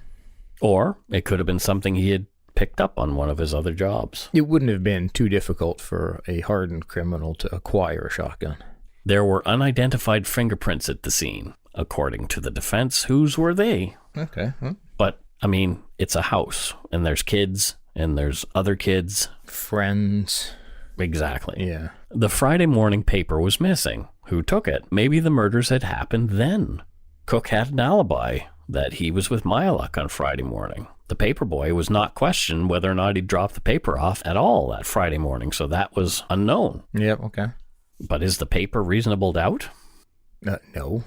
[SPEAKER 3] Or it could have been something he had picked up on one of his other jobs.
[SPEAKER 4] It wouldn't have been too difficult for a hardened criminal to acquire a shotgun.
[SPEAKER 3] There were unidentified fingerprints at the scene. According to the defense, whose were they?
[SPEAKER 4] Okay.
[SPEAKER 3] But, I mean, it's a house, and there's kids, and there's other kids.
[SPEAKER 4] Friends.
[SPEAKER 3] Exactly.
[SPEAKER 4] Yeah.
[SPEAKER 3] The Friday morning paper was missing. Who took it? Maybe the murders had happened then. Cook had an alibi that he was with Myaluk on Friday morning. The paper boy was not questioned whether or not he dropped the paper off at all that Friday morning, so that was unknown.
[SPEAKER 4] Yep, okay.
[SPEAKER 3] But is the paper reasonable doubt?
[SPEAKER 4] No.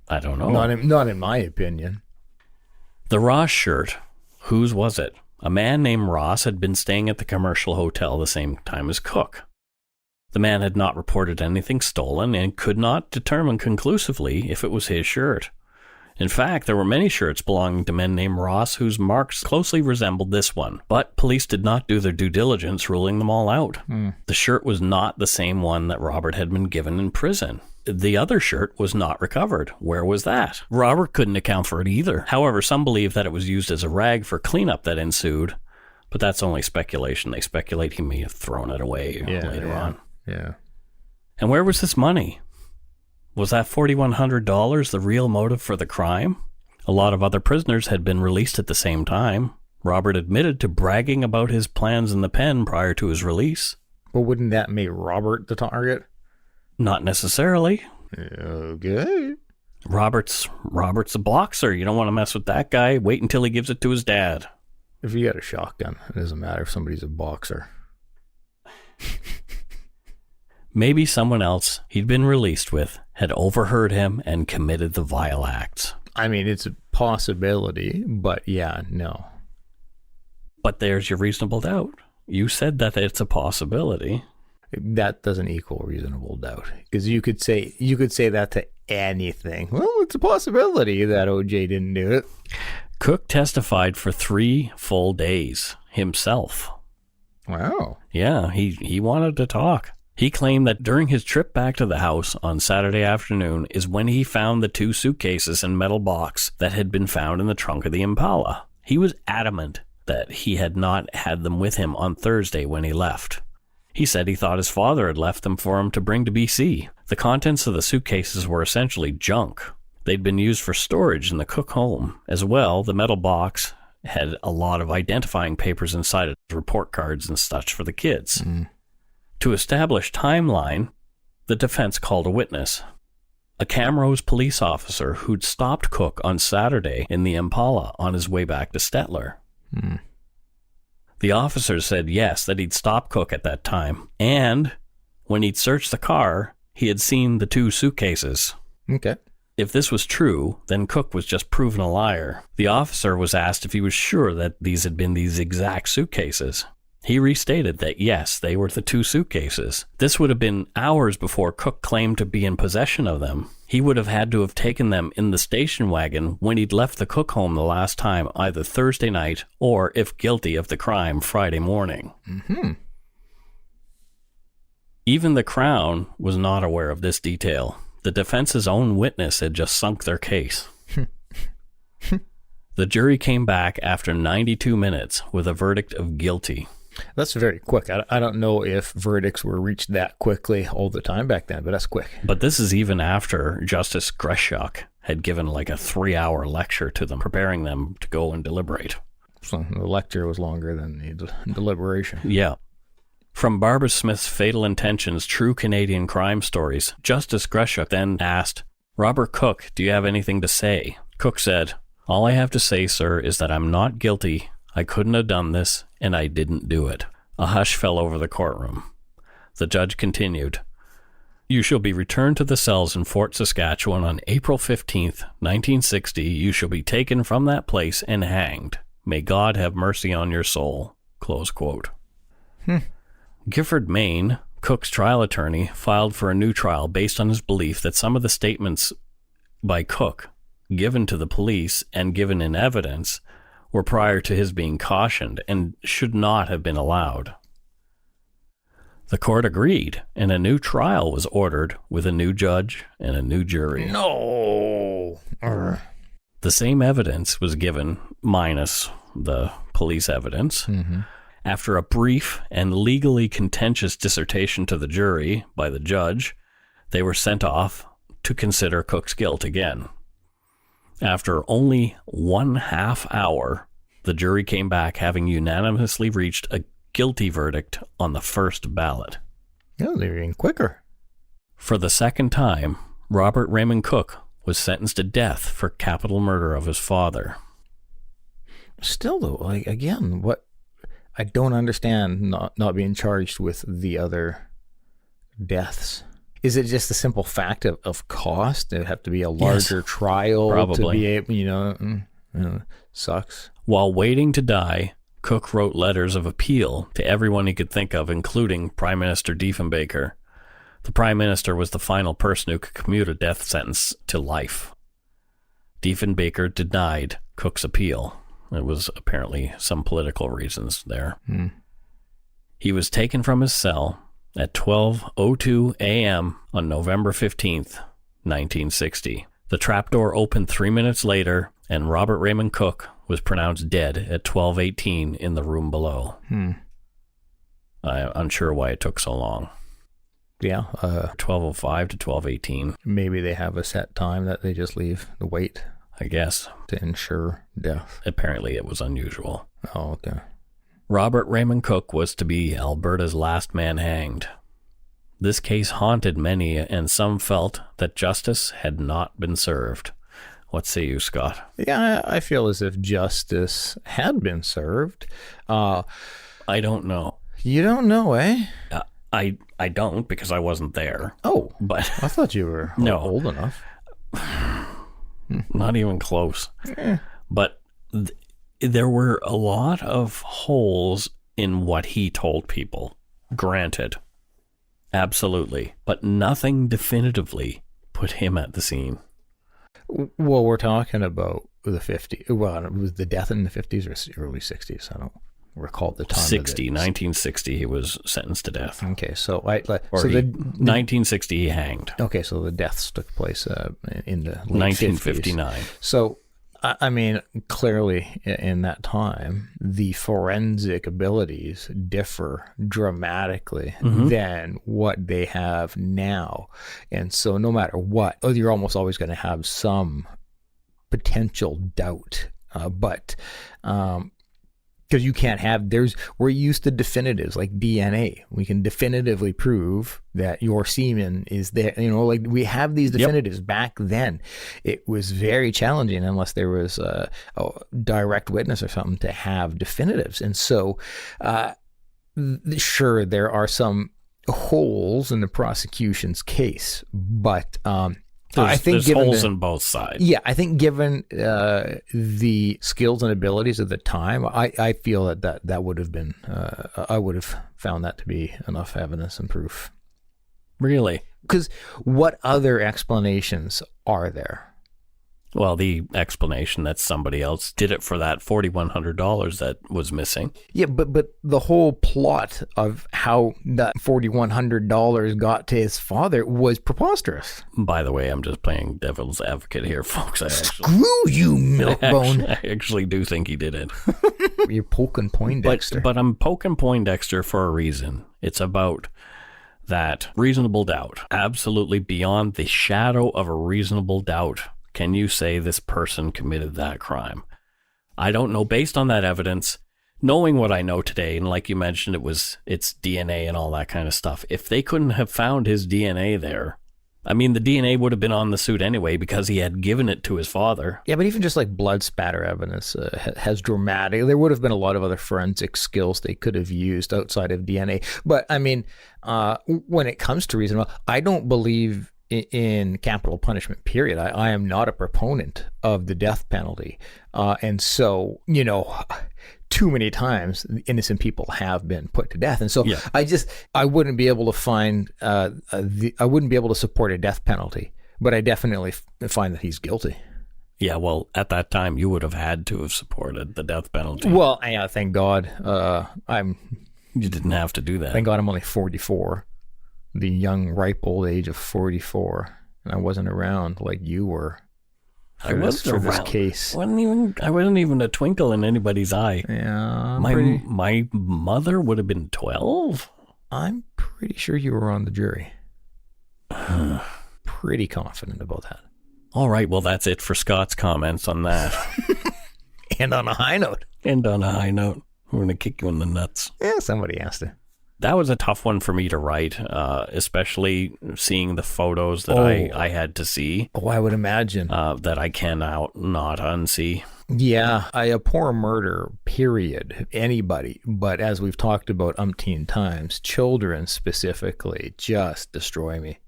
[SPEAKER 3] I don't know.
[SPEAKER 4] Not in my opinion.
[SPEAKER 3] The Ross shirt, whose was it? A man named Ross had been staying at the commercial hotel the same time as Cook. The man had not reported anything stolen and could not determine conclusively if it was his shirt. In fact, there were many shirts belonging to men named Ross whose marks closely resembled this one, but police did not do their due diligence ruling them all out. The shirt was not the same one that Robert had been given in prison. The other shirt was not recovered. Where was that? Robert couldn't account for it either. However, some believe that it was used as a rag for cleanup that ensued, but that's only speculation. They speculate he may have thrown it away later on.
[SPEAKER 4] Yeah.
[SPEAKER 3] And where was this money? Was that $4,100 the real motive for the crime? A lot of other prisoners had been released at the same time. Robert admitted to bragging about his plans in the pen prior to his release.
[SPEAKER 4] But wouldn't that make Robert the target?
[SPEAKER 3] Not necessarily.
[SPEAKER 4] Okay.
[SPEAKER 3] Robert's a boxer. You don't want to mess with that guy. Wait until he gives it to his dad.
[SPEAKER 4] If you got a shotgun, it doesn't matter if somebody's a boxer.
[SPEAKER 3] Maybe someone else he'd been released with had overheard him and committed the vile acts.
[SPEAKER 4] I mean, it's a possibility, but yeah, no.
[SPEAKER 3] But there's your reasonable doubt. You said that it's a possibility.
[SPEAKER 4] That doesn't equal reasonable doubt, because you could say that to anything. Well, it's a possibility that OJ didn't do it.
[SPEAKER 3] Cook testified for 3 full days himself.
[SPEAKER 4] Wow.
[SPEAKER 3] Yeah, he wanted to talk. He claimed that during his trip back to the house on Saturday afternoon is when he found the 2 suitcases and metal box that had been found in the trunk of the Impala. He was adamant that he had not had them with him on Thursday when he left. He said he thought his father had left them for him to bring to BC. The contents of the suitcases were essentially junk. They'd been used for storage in the Cook home. As well, the metal box had a lot of identifying papers inside it, report cards and such for the kids. To establish timeline, the defense called a witness, a Camrose police officer who'd stopped Cook on Saturday in the Impala on his way back to Stettler. The officer said yes, that he'd stopped Cook at that time, and when he'd searched the car, he had seen the 2 suitcases.
[SPEAKER 4] Okay.
[SPEAKER 3] If this was true, then Cook was just proven a liar. The officer was asked if he was sure that these had been these exact suitcases. He restated that yes, they were the 2 suitcases. This would have been hours before Cook claimed to be in possession of them. He would have had to have taken them in the station wagon when he'd left the Cook home the last time, either Thursday night or, if guilty of the crime, Friday morning. Even the Crown was not aware of this detail. The defense's own witness had just sunk their case. The jury came back after 92 minutes with a verdict of guilty.
[SPEAKER 4] That's very quick. I don't know if verdicts were reached that quickly all the time back then, but that's quick.
[SPEAKER 3] But this is even after Justice Greshuk had given like a 3-hour lecture to them, preparing them to go and deliberate.
[SPEAKER 4] So the lecture was longer than the deliberation.
[SPEAKER 3] Yeah. From Barbara Smith's Fatal Intentions, True Canadian Crime Stories, Justice Greshuk then asked, "Robert Cook, do you have anything to say?" Cook said, "All I have to say, sir, is that I'm not guilty. I couldn't have done this, and I didn't do it." A hush fell over the courtroom. The judge continued, "You shall be returned to the cells in Fort Saskatchewan on April 15th, 1960. You shall be taken from that place and hanged. May God have mercy on your soul." Close quote. Gifford Main, Cook's trial attorney, filed for a new trial based on his belief that some of the statements by Cook, given to the police and given in evidence, were prior to his being cautioned and should not have been allowed. The court agreed, and a new trial was ordered with a new judge and a new jury.
[SPEAKER 4] No!
[SPEAKER 3] The same evidence was given, minus the police evidence. After a brief and legally contentious dissertation to the jury by the judge, they were sent off to consider Cook's guilt again. After only 1/2 hour, the jury came back having unanimously reached a guilty verdict on the first ballot.
[SPEAKER 4] Yeah, they were even quicker.
[SPEAKER 3] For the second time, Robert Raymond Cook was sentenced to death for capital murder of his father.
[SPEAKER 4] Still, though, like, again, what I don't understand not being charged with the other deaths. Is it just the simple fact of cost? It'd have to be a larger trial
[SPEAKER 3] probably.
[SPEAKER 4] To be able, sucks.
[SPEAKER 3] While waiting to die, Cook wrote letters of appeal to everyone he could think of, including Prime Minister Diefenbaker. The Prime Minister was the final person who could commute a death sentence to life. Diefenbaker denied Cook's appeal. It was apparently some political reasons there. He was taken from his cell at 12:02 a.m. on November 15th, 1960. The trapdoor opened 3 minutes later, and Robert Raymond Cook was pronounced dead at 12:18 in the room below. I'm unsure why it took so long.
[SPEAKER 4] Yeah.
[SPEAKER 3] 12:05 to 12:18.
[SPEAKER 4] Maybe they have a set time that they just leave the wait,
[SPEAKER 3] I guess.
[SPEAKER 4] to ensure death.
[SPEAKER 3] Apparently it was unusual.
[SPEAKER 4] Oh, okay.
[SPEAKER 3] Robert Raymond Cook was to be Alberta's last man hanged. This case haunted many, and some felt that justice had not been served. What say you, Scott?
[SPEAKER 4] Yeah, I feel as if justice had been served.
[SPEAKER 3] I don't know.
[SPEAKER 4] You don't know, eh?
[SPEAKER 3] I don't, because I wasn't there.
[SPEAKER 4] Oh,
[SPEAKER 3] But
[SPEAKER 4] I thought you were old enough.
[SPEAKER 3] not even close. But there were a lot of holes in what he told people. Granted. Absolutely. But nothing definitively put him at the scene.
[SPEAKER 4] Well, we're talking about the 50s. Well, was the death in the 50s or early 60s? I don't recall the time.
[SPEAKER 3] 1960, he was sentenced to death.
[SPEAKER 4] Okay, so
[SPEAKER 3] 1960, he hanged.
[SPEAKER 4] Okay, so the deaths took place in the late
[SPEAKER 3] 1959.
[SPEAKER 4] 50s. So, I mean, clearly in that time, the forensic abilities differ dramatically than what they have now. And so no matter what, you're almost always going to have some potential doubt. But because you can't have, we're used to definitives like DNA. We can definitively prove that your semen is there. Like we have these definitives. Yep. Back then. It was very challenging unless there was a direct witness or something to have definitives. And so, sure, there are some holes in the prosecution's case, but I think
[SPEAKER 3] there's holes on both sides.
[SPEAKER 4] Yeah, I think given the skills and abilities of the time, I feel that would have been, I would have found that to be enough evidence and proof.
[SPEAKER 3] Really?
[SPEAKER 4] Because what other explanations are there?
[SPEAKER 3] Well, the explanation that somebody else did it for that $4,100 that was missing.
[SPEAKER 4] Yeah, but the whole plot of how that $4,100 got to his father was preposterous.
[SPEAKER 3] By the way, I'm just playing devil's advocate here, folks.
[SPEAKER 4] Screw you, Milkbone.
[SPEAKER 3] I actually do think he did it.
[SPEAKER 4] You're poking Poindexter.
[SPEAKER 3] But I'm poking Poindexter for a reason. It's about that reasonable doubt. Absolutely beyond the shadow of a reasonable doubt. Can you say this person committed that crime? I don't know. Based on that evidence, knowing what I know today, and like you mentioned, it's DNA and all that kind of stuff. If they couldn't have found his DNA there, I mean, the DNA would have been on the suit anyway because he had given it to his father.
[SPEAKER 4] Yeah, but even just like blood spatter evidence has dramatic. There would have been a lot of other forensic skills they could have used outside of DNA. But I mean, when it comes to reasonable, I don't believe in capital punishment, period. I am not a proponent of the death penalty. And so, too many times innocent people have been put to death. And so I wouldn't be able to find, I wouldn't be able to support a death penalty, but I definitely find that he's guilty.
[SPEAKER 3] Yeah, well, at that time, you would have had to have supported the death penalty.
[SPEAKER 4] Well, yeah, thank God.
[SPEAKER 3] You didn't have to do that.
[SPEAKER 4] Thank God I'm only 44. The young, ripe old age of 44, and I wasn't around like you were.
[SPEAKER 3] I wasn't around.
[SPEAKER 4] This case.
[SPEAKER 3] I wasn't even a twinkle in anybody's eye.
[SPEAKER 4] Yeah,
[SPEAKER 3] my mother would have been 12.
[SPEAKER 4] I'm pretty sure you were on the jury. Pretty confident about that.
[SPEAKER 3] All right, well, that's it for Scott's comments on that.
[SPEAKER 4] And on a high note.
[SPEAKER 3] We're going to kick you in the nuts.
[SPEAKER 4] Yeah, somebody has to.
[SPEAKER 3] That was a tough one for me to write, especially seeing the photos that I had to see.
[SPEAKER 4] Oh, I would imagine.
[SPEAKER 3] That I cannot not unsee.
[SPEAKER 4] Yeah, I abhor murder, period. Anybody. But as we've talked about umpteen times, children specifically just destroy me.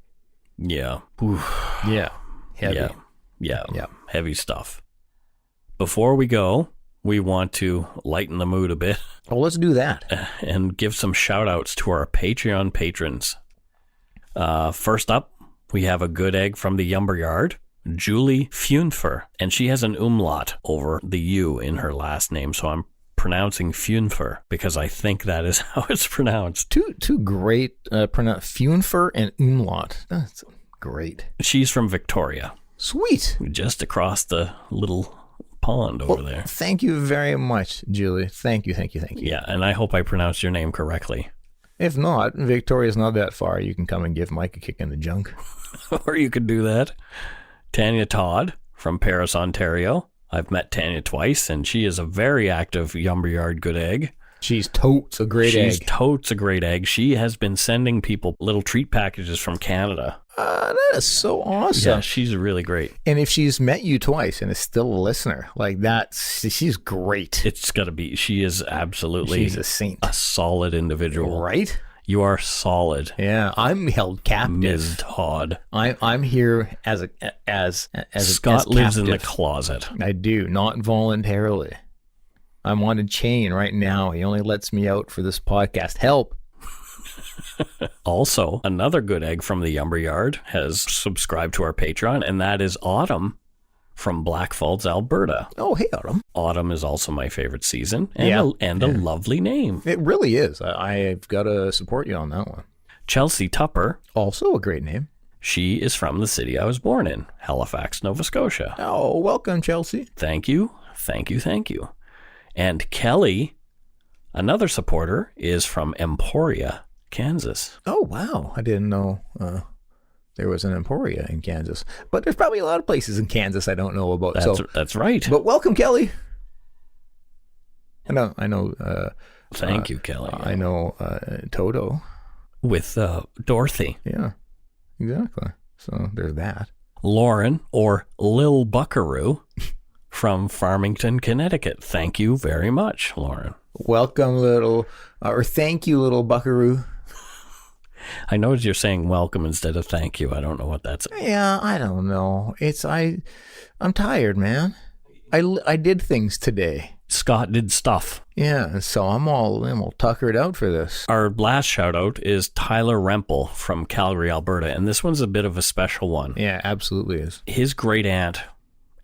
[SPEAKER 3] Yeah.
[SPEAKER 4] Oof. Yeah. Heavy.
[SPEAKER 3] Yeah. Heavy stuff. Before we go, we want to lighten the mood a bit.
[SPEAKER 4] Oh, let's do that.
[SPEAKER 3] And give some shout outs to our Patreon patrons. First up, we have a good egg from the Yumber Yard, Julie Funfer. And she has an umlaut over the U in her last name. So I'm pronouncing Funfer because I think that is how it's pronounced.
[SPEAKER 4] Two great pronounce Funfer and umlaut. That's great.
[SPEAKER 3] She's from Victoria.
[SPEAKER 4] Sweet.
[SPEAKER 3] Just across the little pond over there.
[SPEAKER 4] Thank you very much, Julie. Thank you.
[SPEAKER 3] Yeah, and I hope I pronounced your name correctly.
[SPEAKER 4] If not, Victoria's not that far. You can come and give Mike a kick in the junk.
[SPEAKER 3] Or you could do that. Tanya Todd from Paris, Ontario. I've met Tanya twice, and she is a very active Yumberyard good egg.
[SPEAKER 4] She's totes a great egg. She has been sending people little treat packages from Canada. That is so awesome.
[SPEAKER 3] Yeah, she's really great.
[SPEAKER 4] And if she's met you twice and is still a listener, like that, she's great.
[SPEAKER 3] It's got to be. She is absolutely.
[SPEAKER 4] She's a saint.
[SPEAKER 3] A solid individual.
[SPEAKER 4] Right?
[SPEAKER 3] You are solid.
[SPEAKER 4] Yeah, I'm held captive.
[SPEAKER 3] Ms. Todd.
[SPEAKER 4] I'm here as
[SPEAKER 3] Scott lives in the closet.
[SPEAKER 4] I do, not voluntarily. I'm on a chain right now. He only lets me out for this podcast. Help.
[SPEAKER 3] Also, another good egg from the Lumberyard has subscribed to our Patreon, and that is Autumn from Black Falls, Alberta.
[SPEAKER 4] Oh, hey, Autumn.
[SPEAKER 3] Autumn is also my favorite season, and a lovely name.
[SPEAKER 4] It really is. I've got to support you on that one.
[SPEAKER 3] Chelsea Tupper.
[SPEAKER 4] Also a great name.
[SPEAKER 3] She is from the city I was born in, Halifax, Nova Scotia.
[SPEAKER 4] Oh, welcome, Chelsea.
[SPEAKER 3] Thank you. Thank you. Thank you. And Kelly, another supporter, is from Emporia, Kansas.
[SPEAKER 4] Oh, wow. I didn't know there was an Emporia in Kansas. But there's probably a lot of places in Kansas I don't know about.
[SPEAKER 3] That's right.
[SPEAKER 4] But welcome, Kelly. I know.
[SPEAKER 3] Thank you, Kelly.
[SPEAKER 4] I know Toto.
[SPEAKER 3] With Dorothy.
[SPEAKER 4] Yeah, exactly. So there's that.
[SPEAKER 3] Lauren, or Lil Buckaroo, from Farmington, Connecticut. Thank you very much, Lauren.
[SPEAKER 4] Welcome, thank you, little Buckaroo.
[SPEAKER 3] I know you're saying welcome instead of thank you. I don't know what that's.
[SPEAKER 4] Yeah, I don't know. I'm tired, man. I did things today.
[SPEAKER 3] Scott did stuff.
[SPEAKER 4] Yeah, so I'm all tuckered out for this.
[SPEAKER 3] Our last shout out is Tyler Rempel from Calgary, Alberta, and this one's a bit of a special one.
[SPEAKER 4] Yeah, absolutely is.
[SPEAKER 3] His great aunt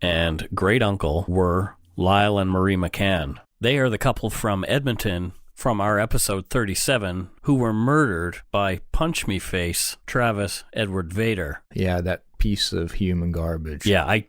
[SPEAKER 3] and great uncle were Lyle and Marie McCann. They are the couple from Edmonton from our episode 37 who were murdered by Punch Me Face Travis Edward Vader.
[SPEAKER 4] Yeah, that piece of human garbage.
[SPEAKER 3] Yeah, I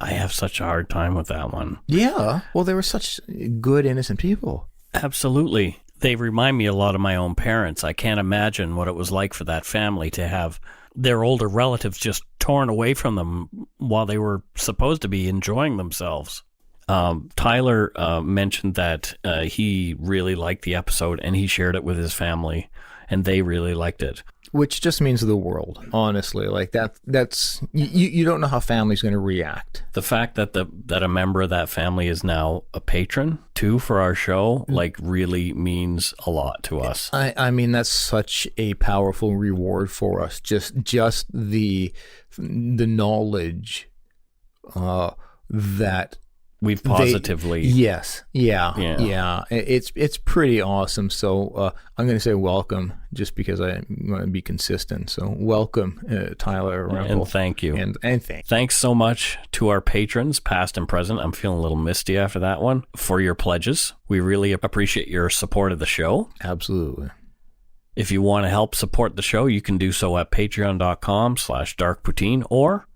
[SPEAKER 3] have such a hard time with that one.
[SPEAKER 4] Yeah, well, they were such good, innocent people.
[SPEAKER 3] Absolutely. They remind me a lot of my own parents. I can't imagine what it was like for that family to have their older relatives just torn away from them while they were supposed to be enjoying themselves. Tyler mentioned that he really liked the episode and he shared it with his family and they really liked it.
[SPEAKER 4] Which just means the world, honestly. Like that's you don't know how family's going to react.
[SPEAKER 3] The fact that that a member of that family is now a patron too for our show, like, really means a lot to us.
[SPEAKER 4] I mean, that's such a powerful reward for us. Just the knowledge that
[SPEAKER 3] we've positively.
[SPEAKER 4] Yes. Yeah. It's pretty awesome. So I'm going to say welcome just because I want to be consistent. So welcome, Tyler Rempel.
[SPEAKER 3] And thank you.
[SPEAKER 4] And
[SPEAKER 3] thanks so much to our patrons, past and present. I'm feeling a little misty after that one, for your pledges. We really appreciate your support of the show.
[SPEAKER 4] Absolutely.
[SPEAKER 3] If you want to help support the show, you can do so at patreon.com/darkpoutine, or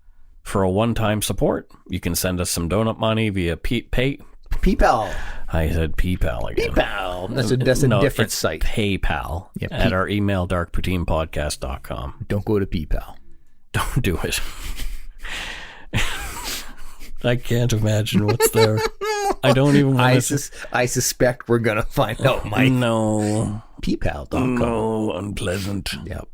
[SPEAKER 3] for a one-time support, you can send us some donut money via
[SPEAKER 4] PayPal.
[SPEAKER 3] I said PayPal again.
[SPEAKER 4] PayPal. That's a different site.
[SPEAKER 3] PayPal. Yeah, at our email, darkpoutinepodcast.com.
[SPEAKER 4] Don't go to PayPal.
[SPEAKER 3] Don't do it. I can't imagine what's there. I don't even want to...
[SPEAKER 4] I suspect we're going to find out, Mike.
[SPEAKER 3] No.
[SPEAKER 4] PayPal.com.
[SPEAKER 3] No, unpleasant.
[SPEAKER 4] Yep.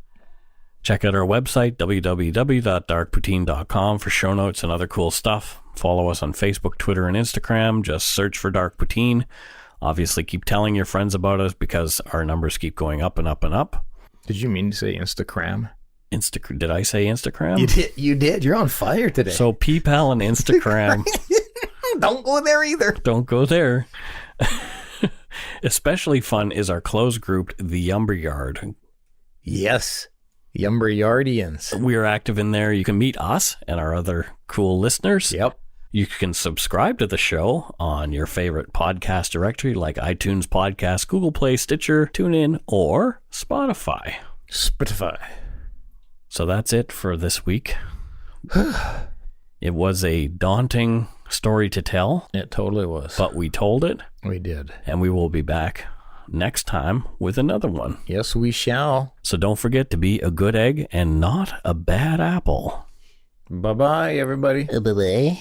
[SPEAKER 3] Check out our website, www.darkpoutine.com, for show notes and other cool stuff. Follow us on Facebook, Twitter, and Instagram. Just search for Dark Poutine. Obviously, keep telling your friends about us because our numbers keep going up and up and up.
[SPEAKER 4] Did you mean to say Instagram?
[SPEAKER 3] Did I say Instagram?
[SPEAKER 4] You did. You're on fire today.
[SPEAKER 3] So PayPal and Instagram.
[SPEAKER 4] Don't go there either.
[SPEAKER 3] Don't go there. Especially fun is our closed group, the Lumberyard.
[SPEAKER 4] Yes. Lumberyardians.
[SPEAKER 3] We are active in there. You can meet us and our other cool listeners.
[SPEAKER 4] Yep.
[SPEAKER 3] You can subscribe to the show on your favorite podcast directory like iTunes Podcast, Google Play, Stitcher, TuneIn, or Spotify. So that's it for this week. It was a daunting story to tell.
[SPEAKER 4] It totally was.
[SPEAKER 3] But we told it.
[SPEAKER 4] We did.
[SPEAKER 3] And we will be back next time with another one.
[SPEAKER 4] Yes, we shall.
[SPEAKER 3] So don't forget to be a good egg and not a bad apple.
[SPEAKER 4] Bye-bye, everybody.
[SPEAKER 3] Bye-bye.